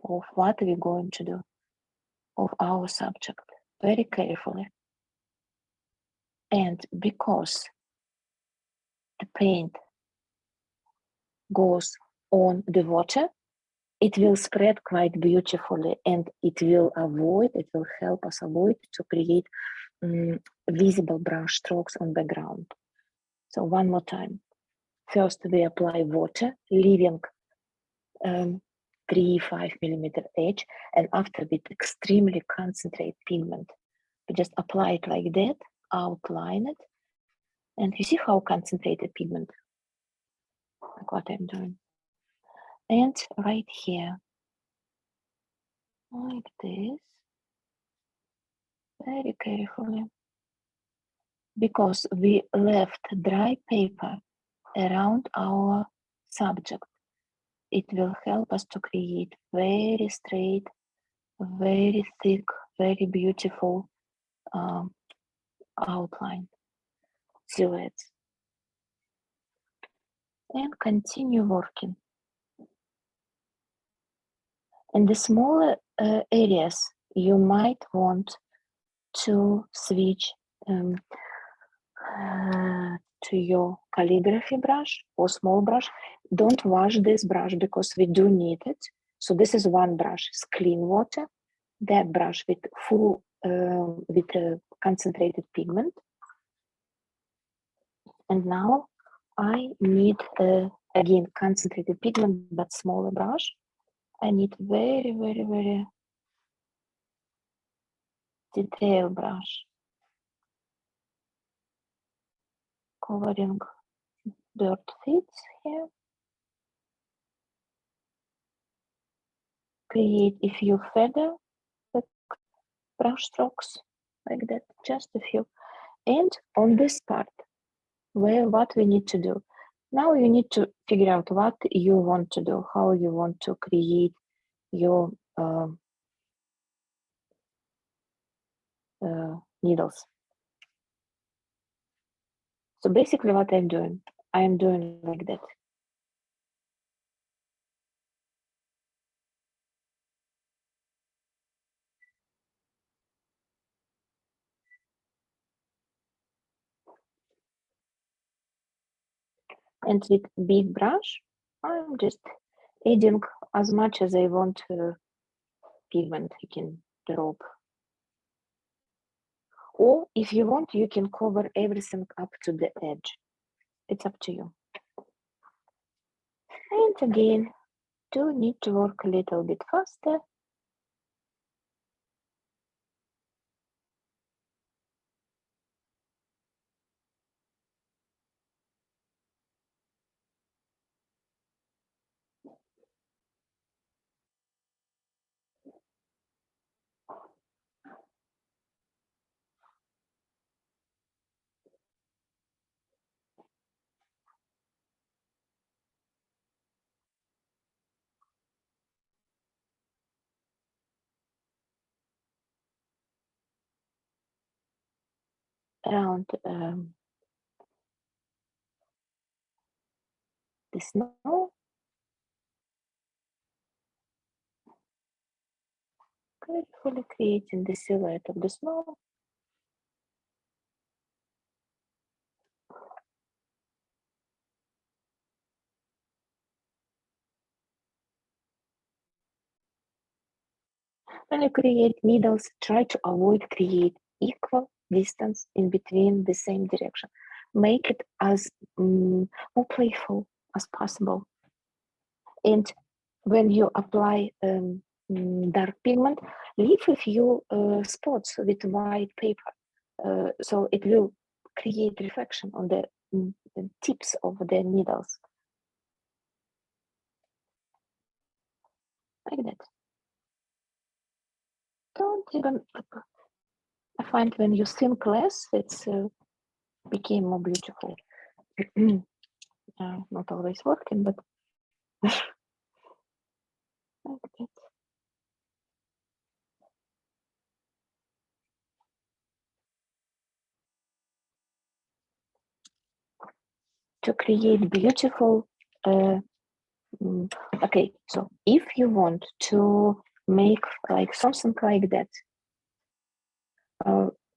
of what we're going to do, of our subject, very carefully. And because the paint goes on the water, it will spread quite beautifully, and it will help us avoid to create visible brush strokes on background. So one more time. First, we apply water, leaving 3-5 millimeter edge, and after we extremely concentrate pigment. We just apply it like that, outline it, and you see how concentrated pigment, like what I'm doing. And right here, like this, very carefully, because we left dry paper around our subject. It will help us to create very straight, very thick, very beautiful outline silhouettes. And continue working. In the smaller areas, you might want to switch to your calligraphy brush or small brush. Don't wash this brush because we do need it. So this is one brush, it's clean water. That brush with full concentrated pigment. And now I need again concentrated pigment but smaller brush. I need very, very, very detailed brush, covering dirt fits here. Create a few feather brush strokes like that, just a few. And on this part, what we need to do. Now you need to figure out what you want to do, how you want to create your needles. So basically what I'm doing like that. And with big brush, I'm just adding as much as I want pigment you can drop. Or if you want, you can cover everything up to the edge. It's up to you. And again, do need to work a little bit faster. Around the snow. Carefully creating the silhouette of the snow. When you create needles, try to avoid create equal distance in between the same direction. Make it as more playful as possible. And when you apply dark pigment, leave a few spots with white paper. So it will create reflection on the tips of the needles. Like that. Don't even, I find when you think less, it's became more beautiful. Not always working, but like that. To create beautiful, okay, so if you want to make like something like that,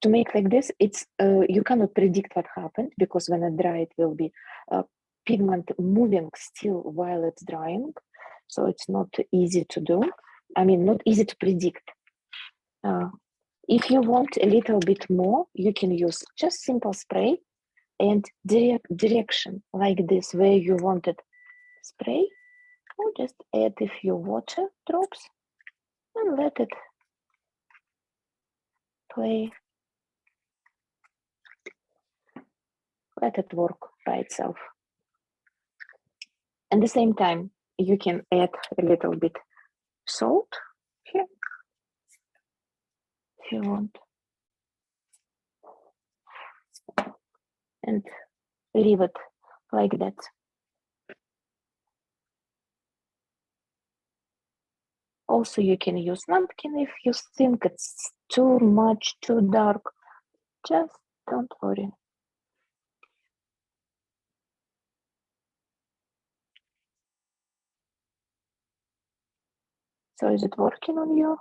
to make like this, it's you cannot predict what happened because when it dry, it will be pigment moving still while it's drying. So it's not easy to do. I mean, not easy to predict. If you want a little bit more, you can use just simple spray and direction like this, where you want it spray, or just add a few water drops and let it play. Let it work by itself. At the same time, you can add a little bit salt here if you want, and leave it like that. Also, you can use napkin if you think it's too much, too dark. Just don't worry. So is it working on you?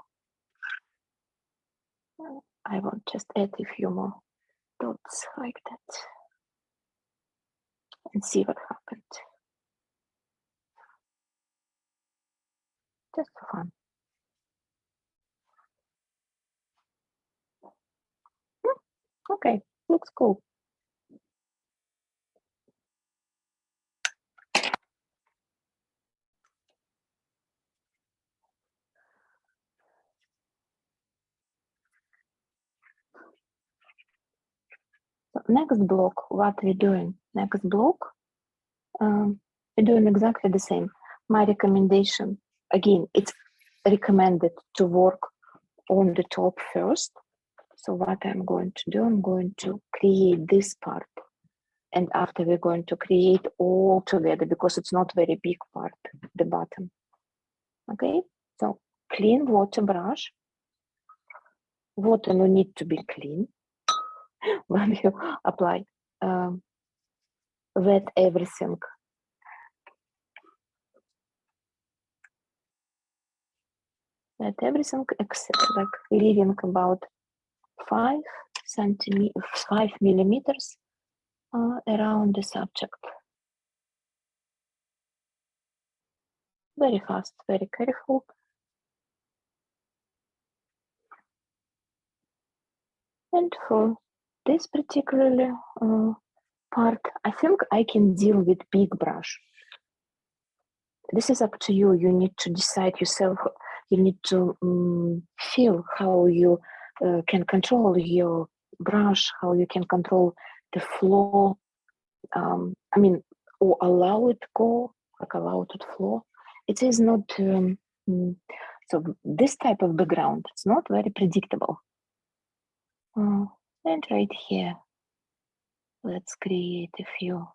I will just add a few more dots like that and see what happened. Just for fun. Okay, looks cool. So next block, what we're doing? Next block, we're doing exactly the same. My recommendation, again, it's recommended to work on the top first. So what I'm going to do, I'm going to create this part. And after we're going to create all together, because it's not very big part, the bottom. Okay, so clean water brush. Water no need to be clean when you apply. Wet everything. Wet everything except like leaving about 5 millimeters around the subject. Very fast, very careful. And for this particular part, I think I can deal with big brush. This is up to you. You need to decide yourself. You need to feel how you can control your brush, how you can control the flow. I mean, or allow it go, like allow it to flow. It is not, so this type of background, it's not very predictable. And right here, let's create a few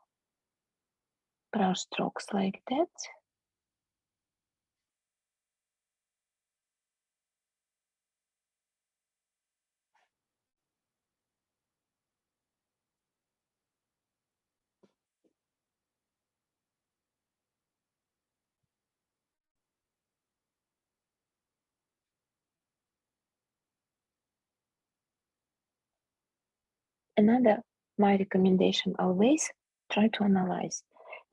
brush strokes like that. Another, my recommendation always try to analyze.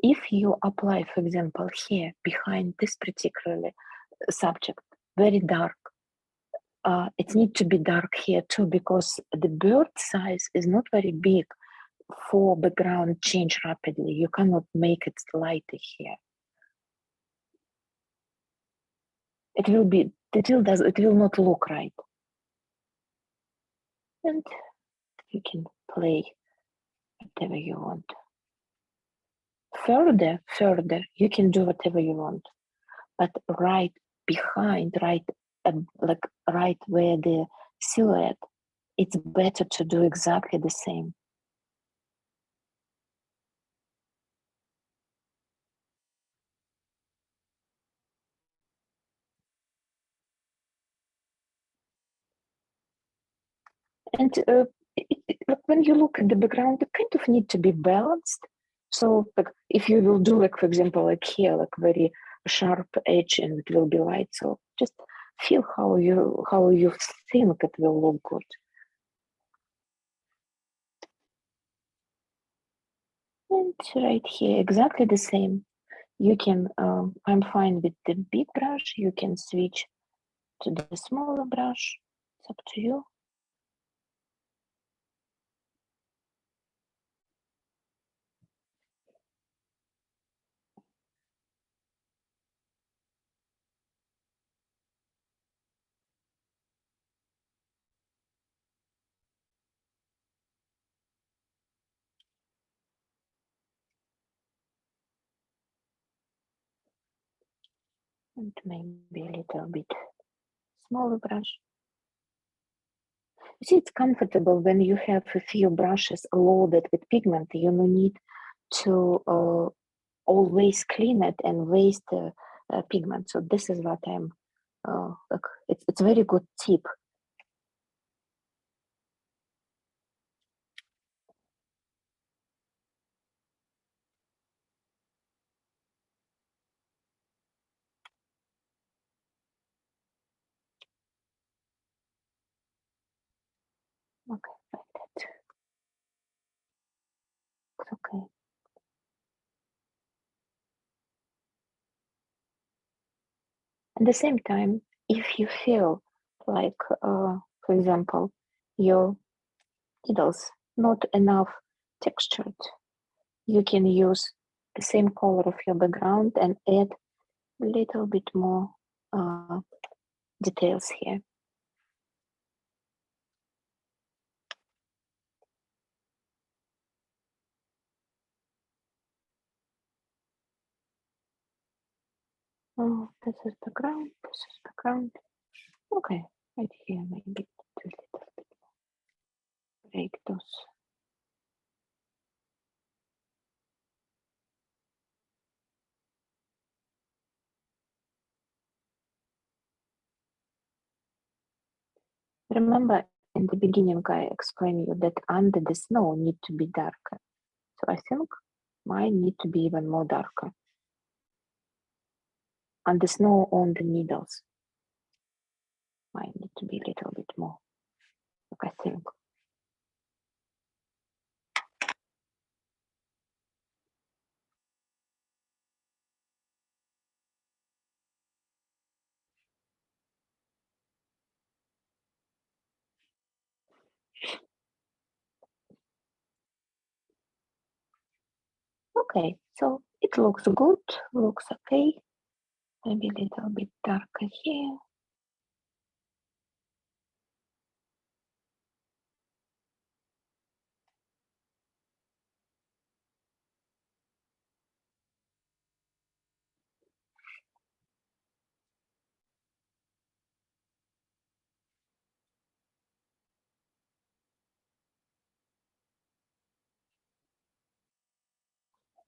If you apply, for example, here behind this particular subject, very dark, it needs to be dark here too, because the bird size is not very big for background change rapidly. You cannot make it lighter here. It will not look right. And you can play whatever you want. Further, you can do whatever you want. But right behind, right where the silhouette, it's better to do exactly the same. And when you look at the background, it kind of need to be balanced. So like if you will do like, for example, like here, like very sharp edge and it will be light. So just feel how you think it will look good. And right here, exactly the same. You can, I'm fine with the big brush. You can switch to the smaller brush. It's up to you. And maybe a little bit smaller brush. You see, it's comfortable when you have a few brushes loaded with pigment. You no need to always clean it and waste pigment. So this is what I'm. Like, it's a very good tip. Okay, like that. It's okay. At the same time, if you feel like, for example, your needles not enough textured, you can use the same color of your background and add a little bit more details here. Oh, this is background, this is background. Okay, right here maybe do a little bit break those. Remember, in the beginning, I explained you that under the snow need to be darker. So I think mine need to be even more darker. And the snow on the needles might need to be a little bit more, like I think. Okay, so it looks good, looks okay. Maybe a little bit darker here.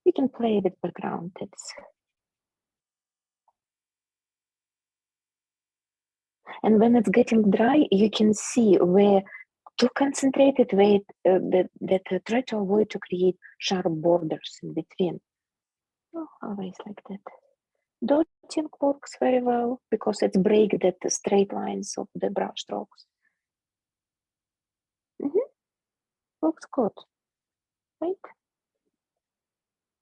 We can play with background. And when it's getting dry, you can see where to concentrate it, where that try to avoid to create sharp borders in between. Oh, always like that. Dotting works very well because it's break that the straight lines of the brush strokes. Mm-hmm. Looks good, right?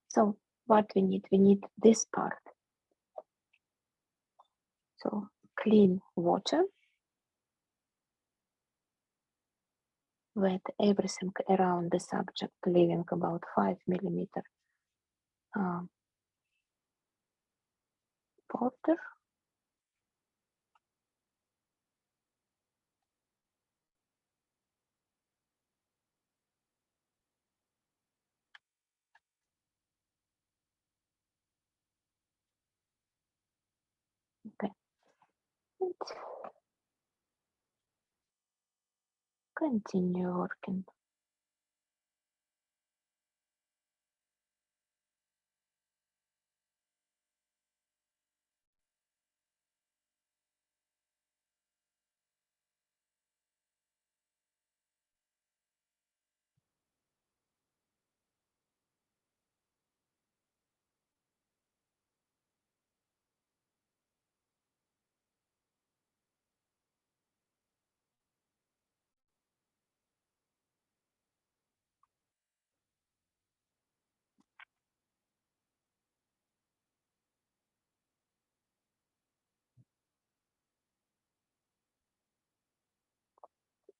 So what we need this part. So clean water, wet everything around the subject, leaving about 5 mm border. Okay. And continue working.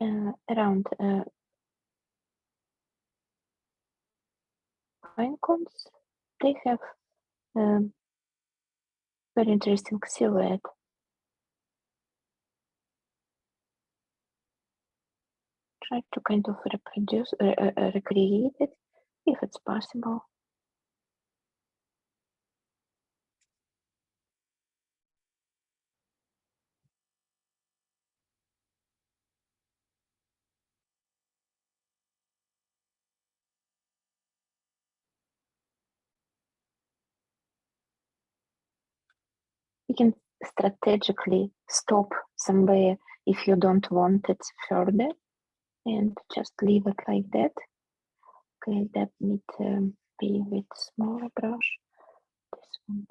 around pine cones. They have very interesting silhouette. Try to kind of reproduce, recreate it if it's possible. You can strategically stop somewhere if you don't want it further and just leave it like that. Okay, that need to be with smaller brush. This one.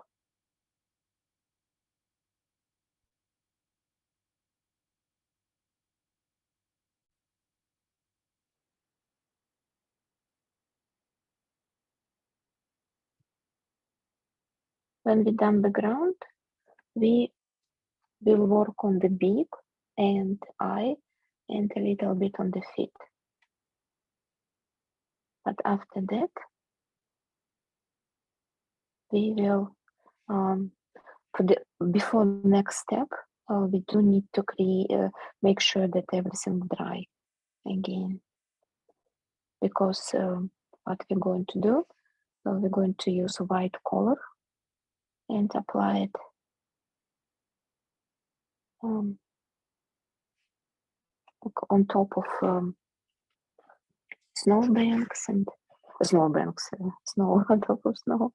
When we done the ground, we will work on the beak and eye and a little bit on the feet. But after that, we will, before next step, we do need to make sure that everything dry again. Because what we're going to do, we're going to use white color and apply it on top of snowbanks and snow on top of snow.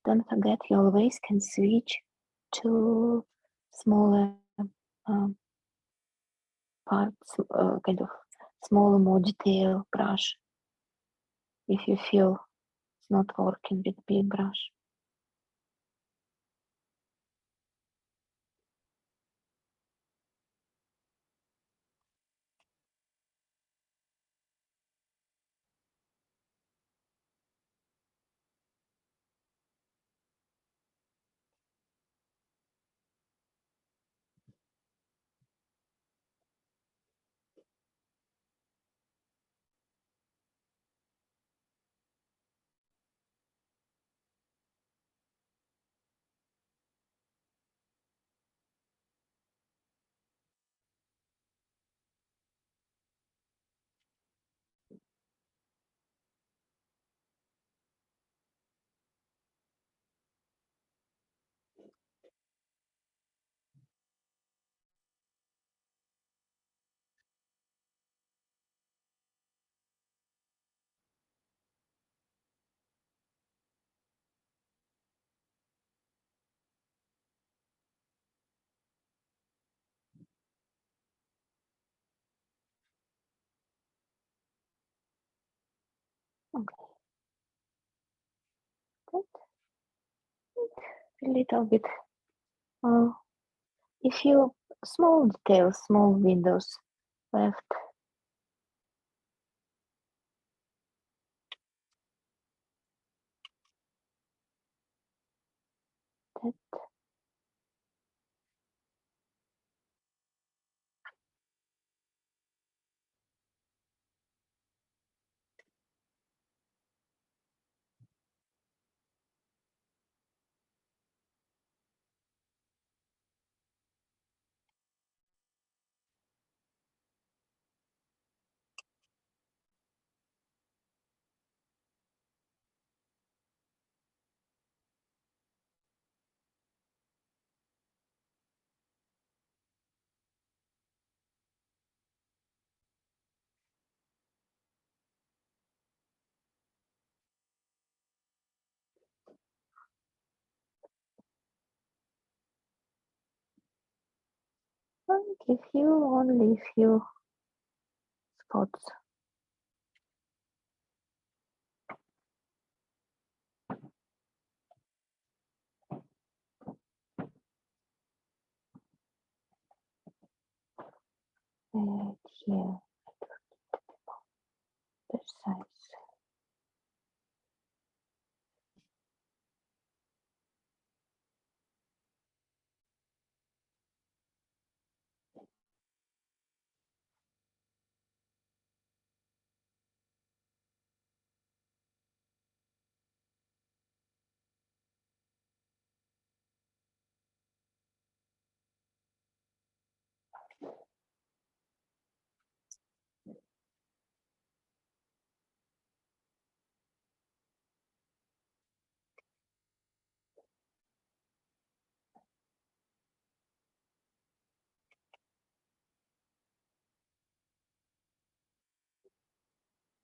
Don't forget you always can switch to smaller parts, kind of smaller, more detailed brush if you feel it's not working with big brush. Okay, good. A little bit. If you small details, small windows left. That will give you only a few spots. And here, precise.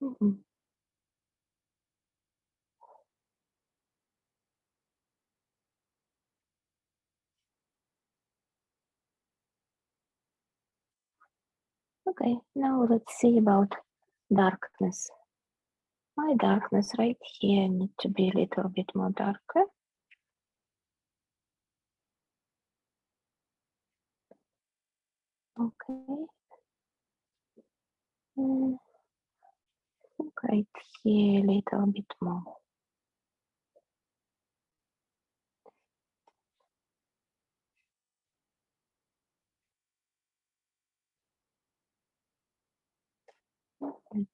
Mhm. Okay, now let's see about darkness. My darkness right here need to be a little bit more darker. Okay. Right here a little bit more. Right.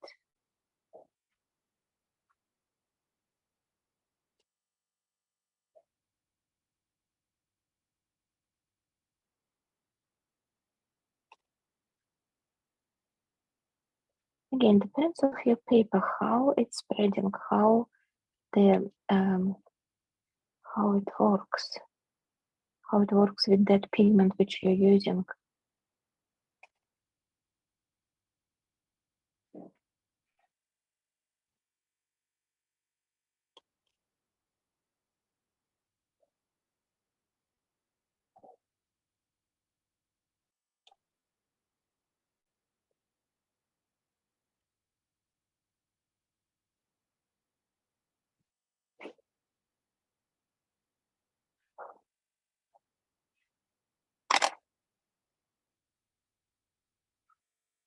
Again, depends of your paper, how it's spreading, how the how it works with that pigment which you're using.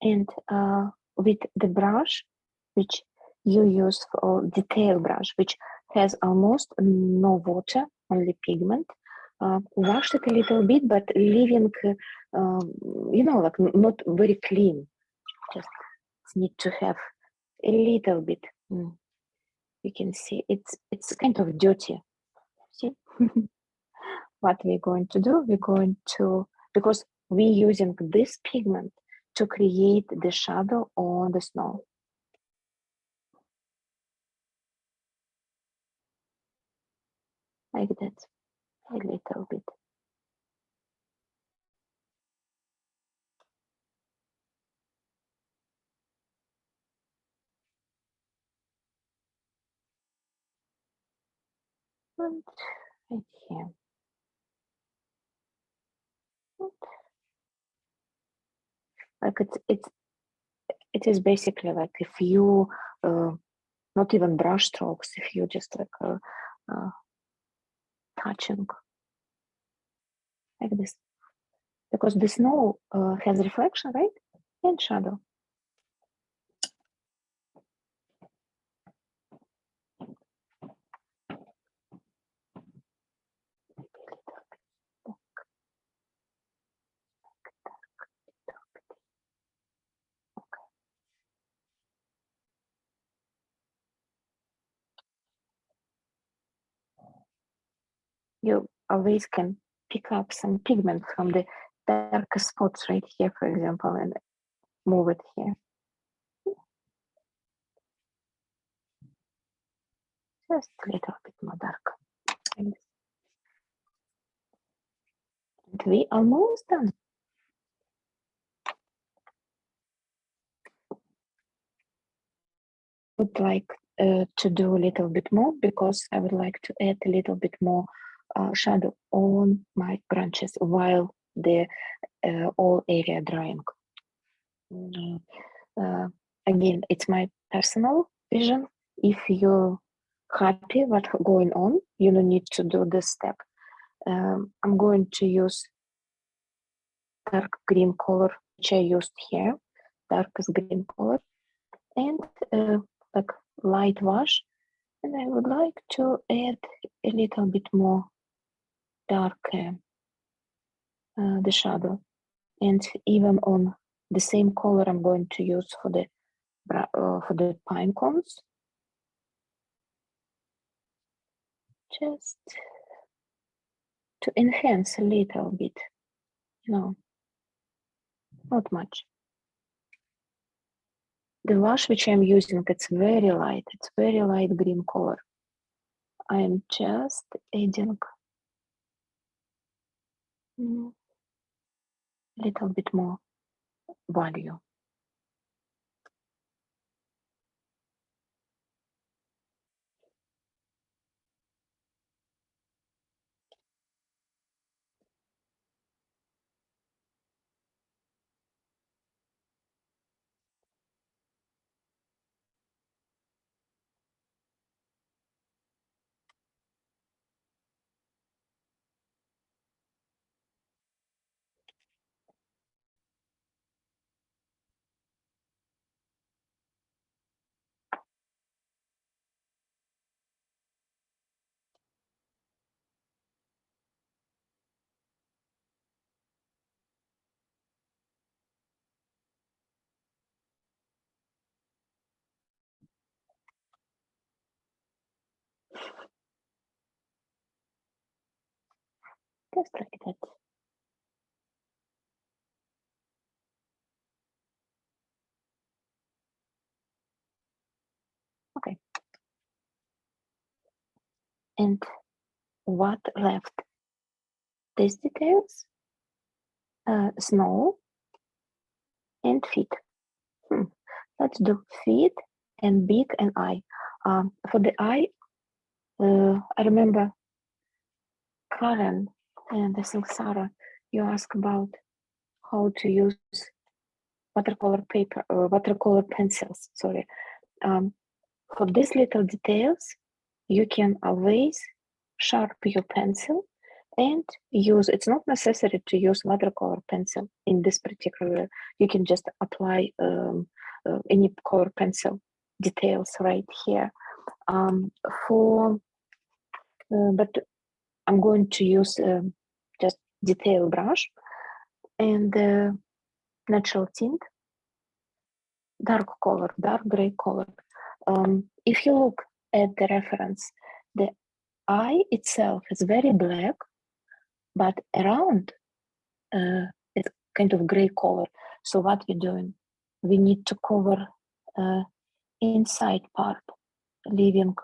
And with the brush, which you use for detail brush, which has almost no water, only pigment, wash it a little bit, but leaving, you know, like not very clean. Just need to have a little bit. You can see it's kind of dirty. See? What we're going to do, we're going to, because we're using this pigment to create the shadow on the snow. Like that, a little bit. And right here. Like it is basically like if you not even brush strokes, if you just like touching like this, because the snow has reflection, right, and shadow. You always can pick up some pigment from the darker spots right here, for example, and move it here. Just a little bit more dark. And we almost done. Would like to do a little bit more because I would like to add a little bit more shadow on my branches while the all area drying. again, it's my personal vision. If you're happy what's going on, you don't need to do this step. I'm going to use dark green color, which I used here, darkest green color, and like light wash. And I would like to add a little bit more dark the shadow. And even on the same color I'm going to use for the pine cones. Just to enhance a little bit, not much. The wash which I'm using, it's very light green color. I'm just adding a little bit more value. Just like that. Okay. And what left? These details, snow and feet. Let's do feet and beak and eye. For the eye, I remember Karen and I think Sarah, you asked about how to use watercolor pencils. Sorry. For these little details, you can always sharp your pencil and use. It's not necessary to use watercolor pencil in this particular. You can just apply any color pencil details right here. But I'm going to use just detail brush and natural tint, dark color, dark gray color. If you look at the reference, the eye itself is very black, but around it's kind of gray color. So what we're doing, we need to cover inside part, leaving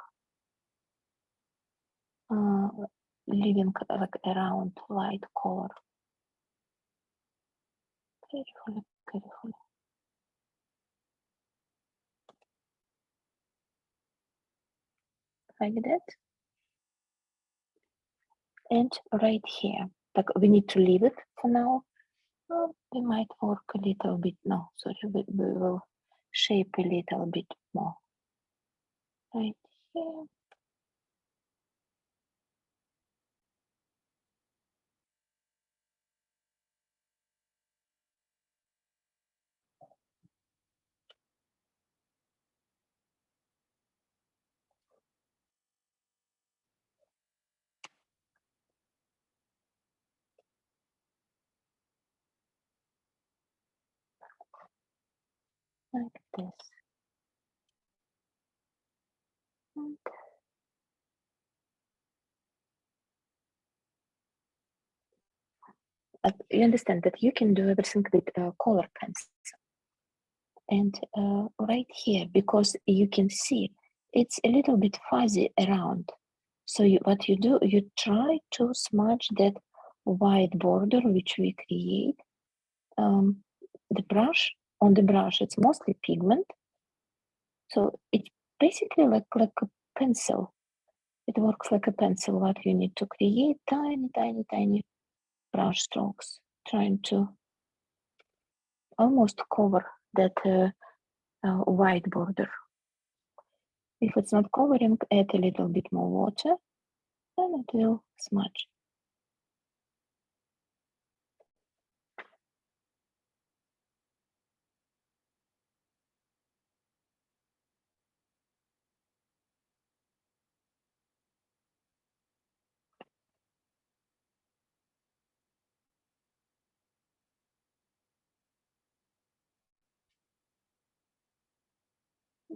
like around light color. Carefully. Like that. And right here, like we need to leave it for now. We might work a little bit. No, sorry, we will shape a little bit more. Right here. Like this. And you understand that you can do everything with color pencil. And right here, because you can see it's a little bit fuzzy around. So what you do, you try to smudge that white border which we create. The brush, on the brush, it's mostly pigment. So it's basically like a pencil. It works like a pencil. What you need to create tiny brush strokes, trying to almost cover that white border. If it's not covering, add a little bit more water, and it will smudge.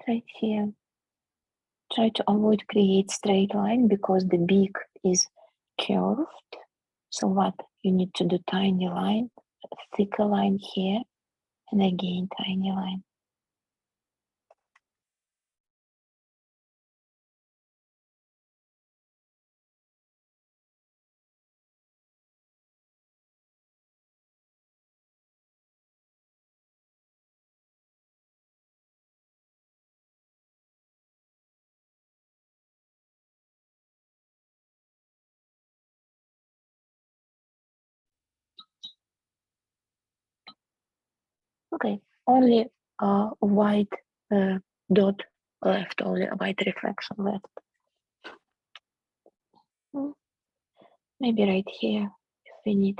Right here, try to avoid create straight line because the beak is curved. So what you need to do, tiny line, thicker line here, and again tiny line. Okay, only white dot left, only a white reflection left. Maybe right here, if we need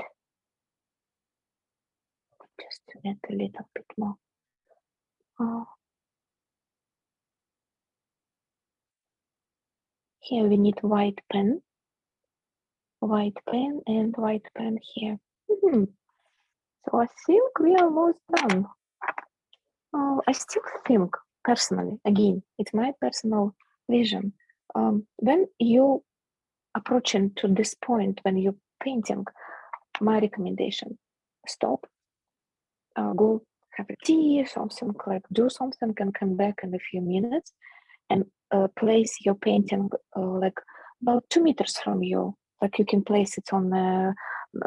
just to add a little bit more. Here we need white pen and white pen here. So I think we are almost done. I still think, personally, again, it's my personal vision. When you approaching to this point, when you're painting, my recommendation, stop, go have a tea, something like do something, and come back in a few minutes and place your painting like about 2 meters from you. Like you can place it on a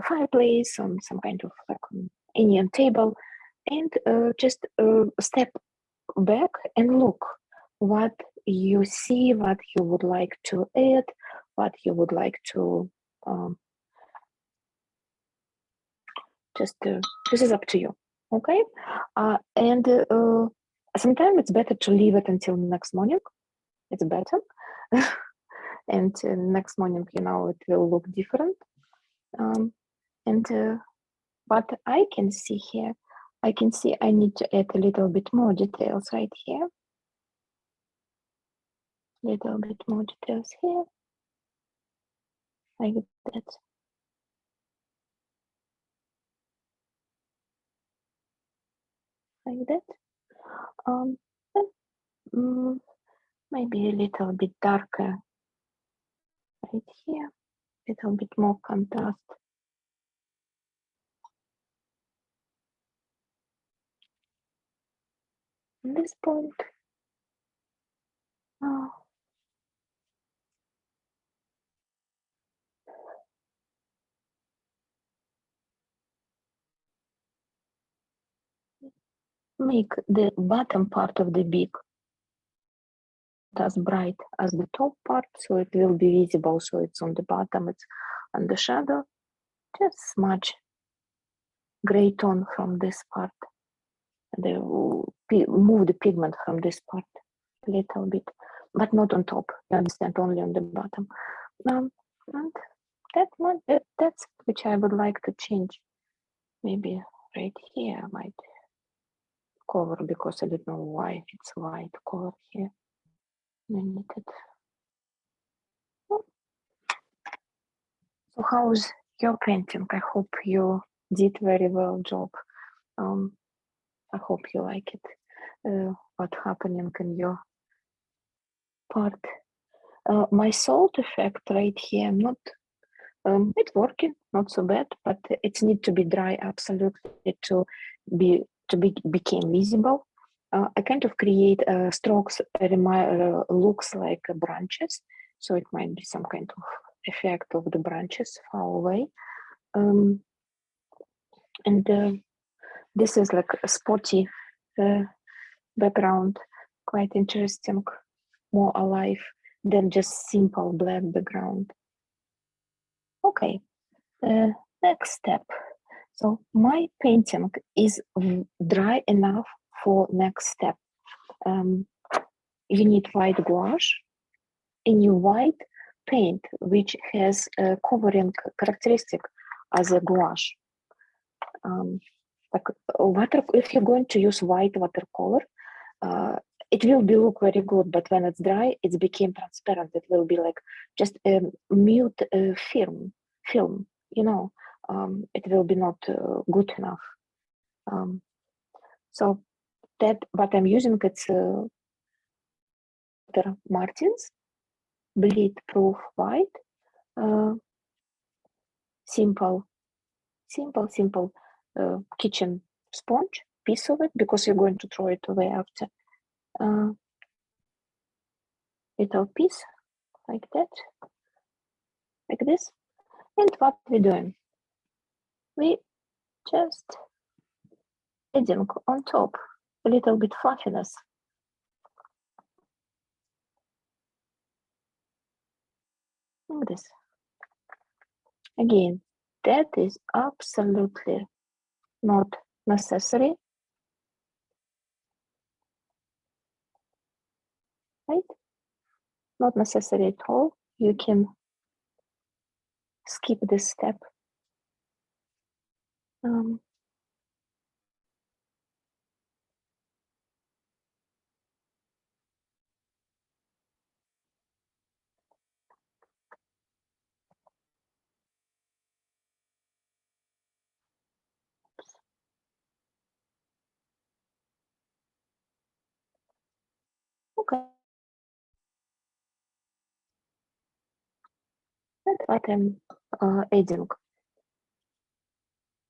fireplace, on some kind of like on any table, and just step back and look what you see, what you would like to add, what you would like to this is up to you. Okay, and sometimes it's better to leave it until next morning. It's better. And next morning, you know, it will look different. And what I can see here, I can see I need to add a little bit more details right here. Little bit more details here, like that. Like that. Maybe a little bit darker right here, a little bit more contrast. At this point, make the bottom part of the beak as bright as the top part, so it will be visible. So it's on the bottom, it's on the shadow. Just smudge gray tone from this part. Move the pigment from this part a little bit, but not on top. You understand? Only on the bottom. And that's which I would like to change. Maybe right here I might cover because I don't know why it's white color here. So how's your painting? I hope you did very well job. I hope you like it. What's happening in your part? My salt effect right here, not it's working, not so bad, but it needs to be dry absolutely to become visible. I kind of create strokes looks like branches, so it might be some kind of effect of the branches far away. And this is like a spotty background, quite interesting, more alive than just simple black background. Okay, next step. So my painting is dry enough for next step. you need white gouache and you white paint, which has a covering characteristic as a gouache. Like if you're going to use white watercolor, it will be look very good, but when it's dry, it became transparent. It will be like just a mute film, you know. It will be not good enough. So that what I'm using, it's Martins bleed proof white, simple kitchen sponge, piece of it, because you're going to throw it away after. Little piece like that, like this. And what we're doing, we just adding on top a little bit fluffiness. Like this. Again, that is absolutely not necessary, right? Not necessary at all. You can skip this step. Okay. That's what I'm adding.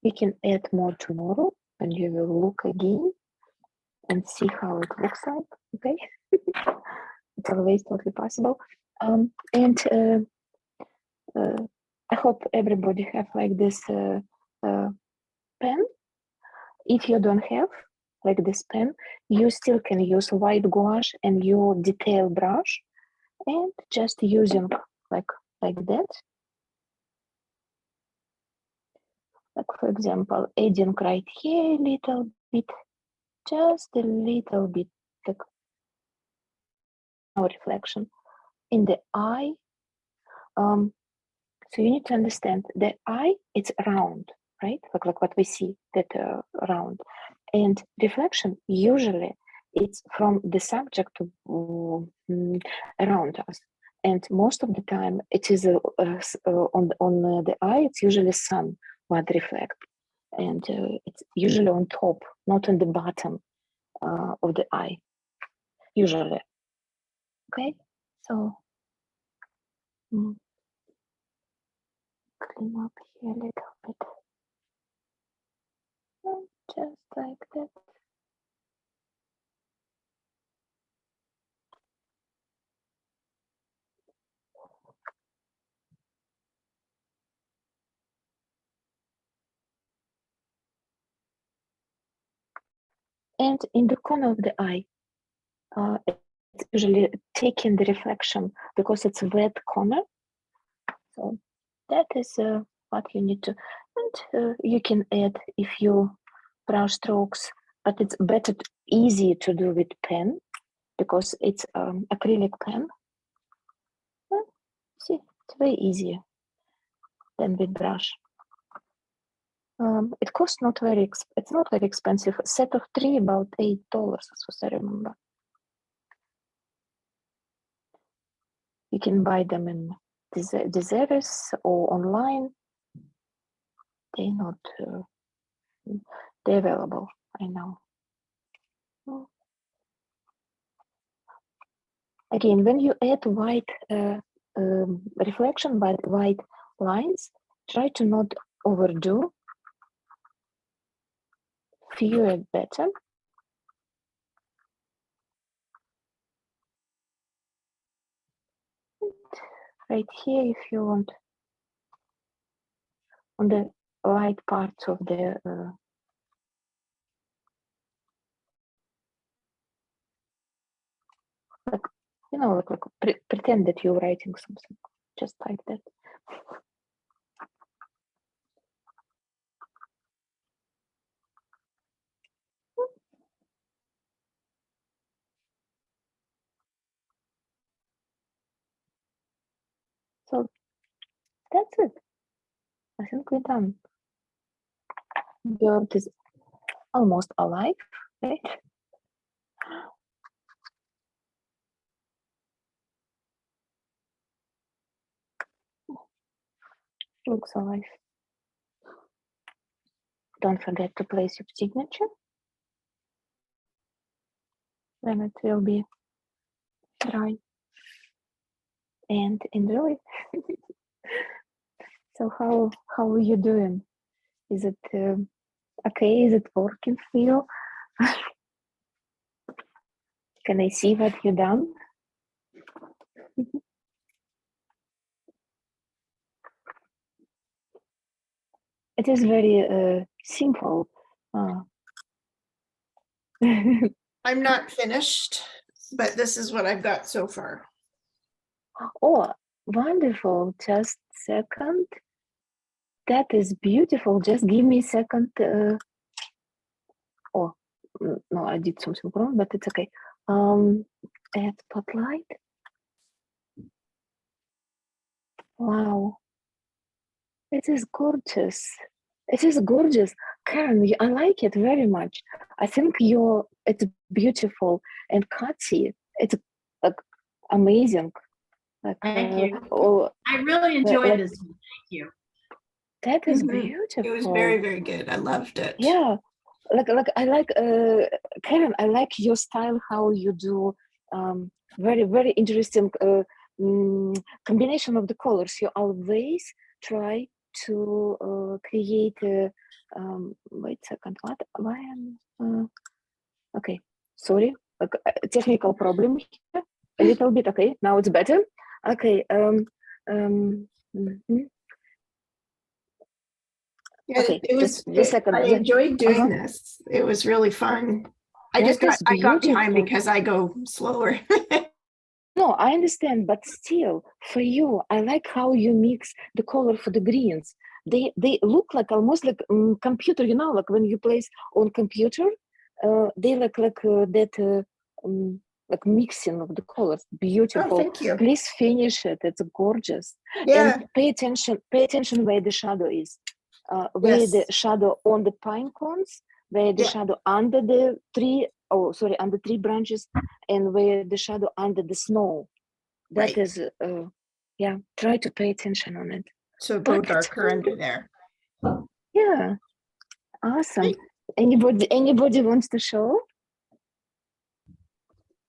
We can add more tomorrow and you will look again and see how it looks like, okay? It's always totally possible. And I hope everybody have like this pen. If you don't have like this pen, you still can use white gouache and your detail brush and just using like that. Like for example, adding right here a little bit, just a little bit, like no reflection in the eye. So you need to understand the eye, it's round, right? Like what we see, that round. And reflection, usually it's from the subject around us. And most of the time it is on the eye, it's usually sun what reflect. And it's usually on top, not on the bottom of the eye, usually. Okay, so clean up here a little bit. And just like that. And in the corner of the eye, it's usually taking the reflection because it's a wet corner. So that is what you need to, and you can add if you brush strokes, but it's better, easy to do with pen because it's acrylic pen. Well, see, it's way easier than with brush. It costs not very, it's not very expensive. A set of 3, about $8, as I remember. You can buy them in Deseres or online. They're not, they're available, I know. Again, when you add white reflection, white lines, try to not overdo. Fewer better. Right here, if you want, on the light parts of the like, you know, like pretend that you're writing something, just like that. That's it. I think we're done. Bird is almost alive, right? Looks alive. Don't forget to place your signature. Then it will be dry. And enjoy. So how are you doing? Is it okay? Is it working for you? Can I see what you done? It is very simple. I'm not finished, but this is what I've got so far. Oh, wonderful. Just second. That is beautiful. Just give me a second. Oh, no, I did something wrong, but it's okay. Add spotlight. Wow. It is gorgeous. It is gorgeous. Karen, I like it very much. I think it's beautiful and catchy. It's like amazing. Like, Thank you. oh, I really enjoyed like, this one. Thank you. that is Mhm. beautiful. It was very, very good. I loved it. Yeah, like I like Karen. I like your style. How you do very very interesting combination of the colors. You always try to create. Wait a second. What? Why am? Okay, sorry. Like technical problem here. A little bit. Okay, now it's better. Okay. Mhm. Yeah, Okay, it was. just a second. I enjoyed doing Uh-huh. this. It was really fun. That is I got behind beautiful. because I go slower. No, I understand, but still, for you, I like how you mix the color for the greens. They look like almost like computer, like when you place on computer, they look like that like mixing of the colors. Oh, Beautiful. thank you. Please finish it. It's gorgeous. Yeah. And pay attention where the shadow is. Where the Yes. shadow on the pine cones, where the Yeah. shadow under the tree, under tree branches, and where the shadow under the snow. That Right. is, yeah, try to pay attention on it. So go But it's darker under there. yeah, awesome. Right. Anybody wants to show?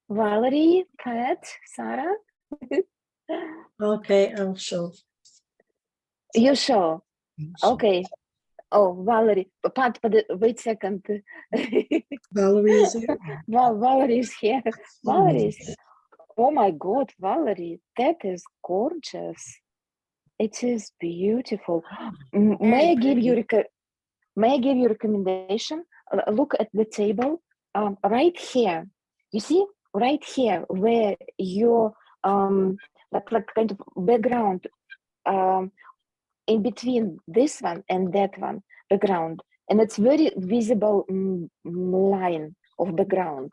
Valerie, Pat, Sarah? Okay, I'll show. You show. Okay. Oh, Valerie, Pat, but wait a second. Valerie is here. Valerie is here. Valerie is here. Oh my God, Valerie, that is gorgeous. It is beautiful. May I give you recommendation? Look at the table right here. You see, right here where your like kind of background in between this one and that one background, and it's very visible line of background.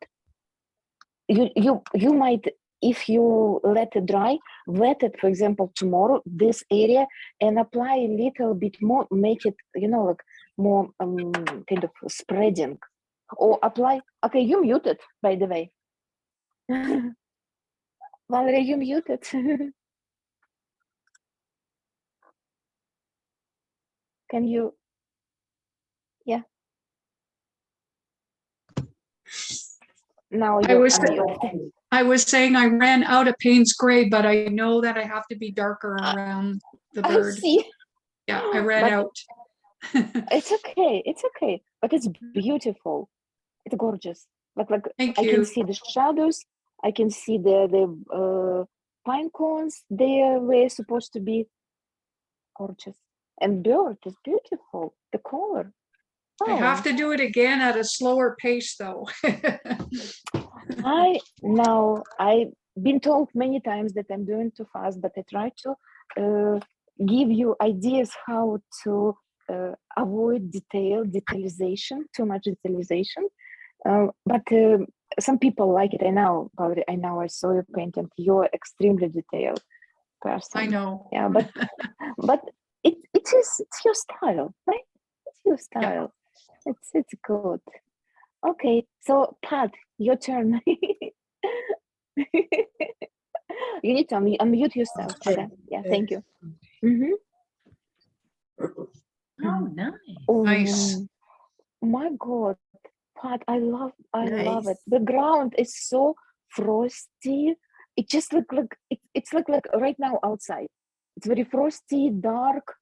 You might, if you let it dry, wet it, for example, tomorrow, this area, and apply a little bit more, make it, like more kind of spreading, or apply. Okay, you muted, by the way. Valerie, you muted. Can you? Yeah. Now I you're was unmuted. I was saying I ran out of Payne's Gray, but I know that I have to be darker around the I bird. see. Yeah, I ran But out. it's okay. It's okay. But it's beautiful. It's gorgeous. Like Thank I can you. see the shadows. I can see the pine cones there where it's supposed to be. Gorgeous. And bird is beautiful. The color. I have to do it again at a slower pace, though. I've been told many times that I'm doing too fast, but I try to give you ideas how to avoid detalization, too much detalization. But some people like it. I know, Valerie, I saw your painting. You're extremely detailed. person. I know. Yeah, but it's your style, right? It's your style. It's good. Okay, so Pat, your turn. You need to unmute yourself. Okay. Yeah, thank you. Mm-hmm. Oh, nice. Oh, Nice. my God, Pat, I love it. Nice. The ground is so frosty. It just look like it's like right now outside. It's very frosty, dark.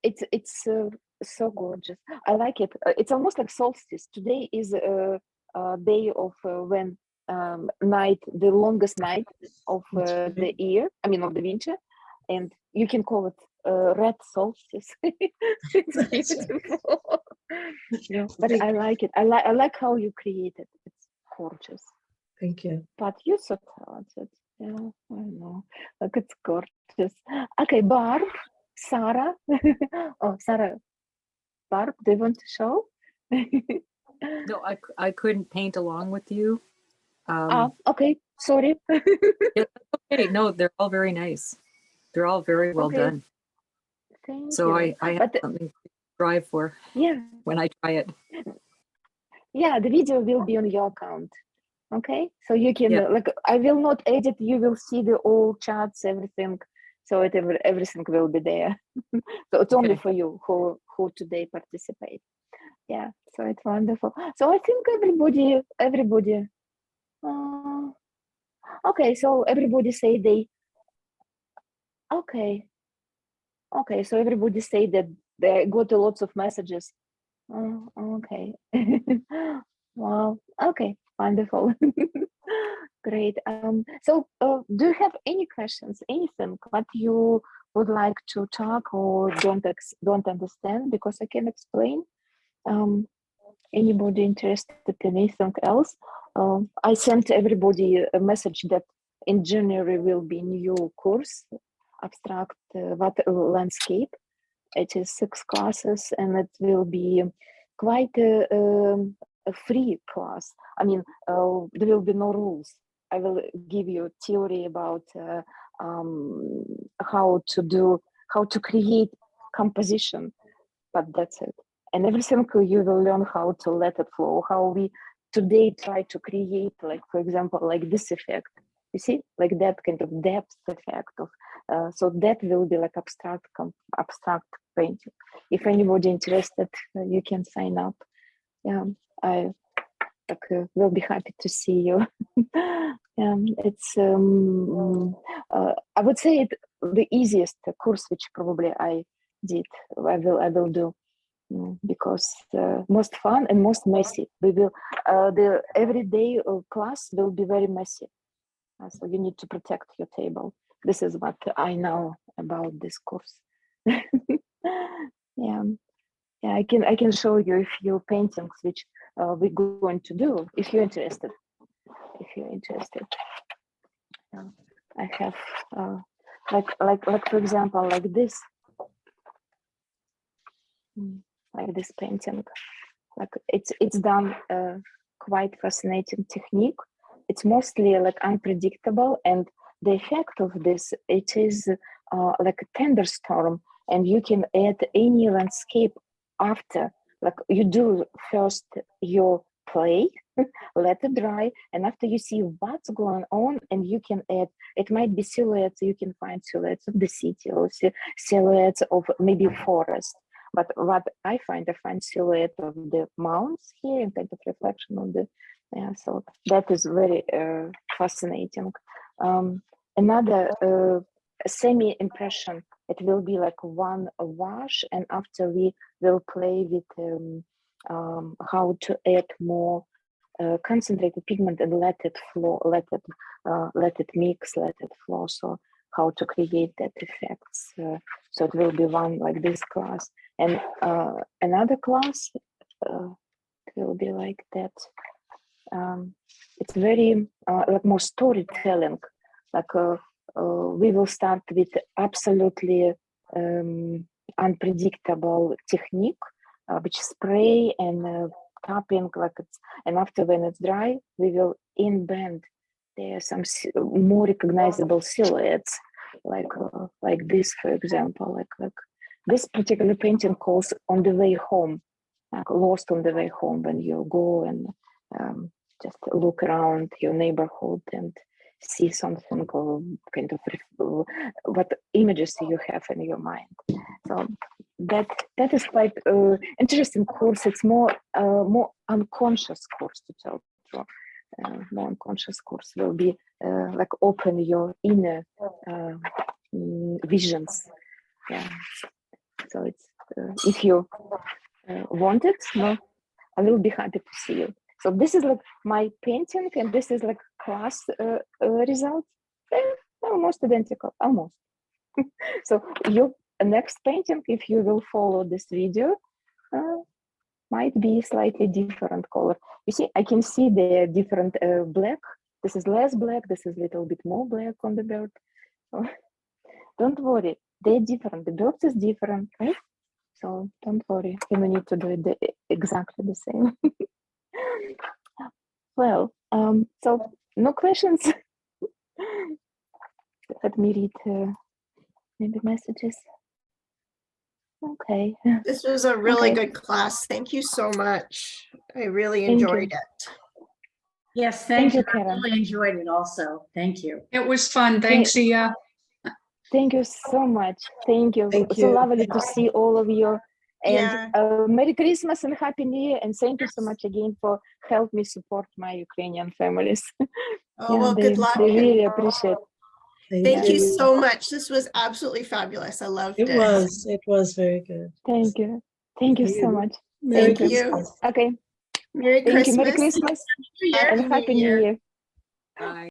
It's so gorgeous. I like it. It's almost like solstice. Today is a day of when night, the longest night of That's the year. I mean, of the winter, and you can call it red solstice. It's That's right. beautiful. Yeah, but Thank I like it. I like how you create it. It's gorgeous. Thank you. But you're so talented. Yeah, I know. Like it's gorgeous. Okay, Barb, Sarah. Oh, Sarah, Barb, do you want to show? No, I couldn't paint along with you. Okay. Sorry. Yeah, that's okay. No, they're all very nice. They're all very well Okay. done. Thank So you. I have But something to strive for yeah, when I try it. yeah, the video will be on your account. Okay, so you can Yeah. like I will not edit. You will see the all chats, everything. So everything will be there. So it's only Okay. for you who today participate. Yeah, so it's wonderful. So I think everybody. Uh, okay, so everybody say they. Okay, okay, so everybody say that they got a lots of messages. Okay. Wow. Okay. Wonderful. Great. So, do you have any questions? Anything that you would like to talk or don't understand? Because I can explain. Anybody interested in anything else? I sent everybody a message that in January will be new course, abstract landscape. It is 6 classes and it will be quite a free class. I mean, there will be no rules. I will give you theory about how to create composition, but that's it. And everything you will learn how to let it flow, how we today try to create, like, for example, like this effect. You see, like that kind of depth effect of, so that will be like abstract painting. If anybody interested, you can sign up. Yeah, I will be happy to see you. It's I would say it the easiest course which probably I did. I will do because most fun and most messy. We will the everyday class will be very messy. So you need to protect your table. This is what I know about this course. Yeah, yeah. I can show you a few paintings which we're going to do if you're interested. If you're interested, I have like for example like this painting. Like it's done quite fascinating technique. It's mostly like unpredictable, and the effect of this it is like a thunderstorm, and you can add any landscape after. Like you do first your play, let it dry, and after you see what's going on, and you can add. It might be silhouettes. You can find silhouettes of the city or silhouettes of maybe forest. But what I find silhouette of the mounts here and kind of reflection of the, yeah, so that is very fascinating. Another semi impression, it will be like one wash, and after we will play with how to add more concentrated pigment and let it flow, let it mix, let it flow. So how to create that effects. So it will be one like this class, and another class will be like that. It's very like more storytelling. Like we will start with absolutely unpredictable technique, which spray and tapping, like it's, and after when it's dry, we will invent there are some more recognizable silhouettes like this, for example, like this particular painting calls On the Way Home, like lost on the way home, when you go and just look around your neighborhood and see something, or kind of what images you have in your mind. So that is quite interesting course. It's more unconscious course, to tell the truth. More unconscious course will be like open your inner visions. Yeah. So it's if you want it, no, I will be happy to see you. So this is like my painting, and this is like class results. They're almost identical, almost. So your next painting, if you will follow this video, might be slightly different color. You see, I can see the different black. This is less black. This is a little bit more black on the bird. So don't worry, they're different. The bird is different, right? So don't worry, you don't need to do it exactly the same. Well, so no questions. Let me read maybe messages. Okay. This was a really Okay. good class. Thank you so much. I really Thank you. enjoyed it. Yes, Thank thank you, you. I Karen. really enjoyed it also. Thank you. It was fun. Thanks, Ia. Thank you so much. Thank you. Thank So you. lovely to see all of you. And Yeah. Merry Christmas and Happy New Year. And thank you so much again for help me support my Ukrainian families. Oh, well, good luck. They really appreciate. Thank you so much. This was absolutely fabulous. I loved it. It was very good. Thank you. Thank you so much. Merry Thank you. Christmas. Okay. Merry Thank you. Christmas. Merry Christmas New Year. and Happy New Year. Bye.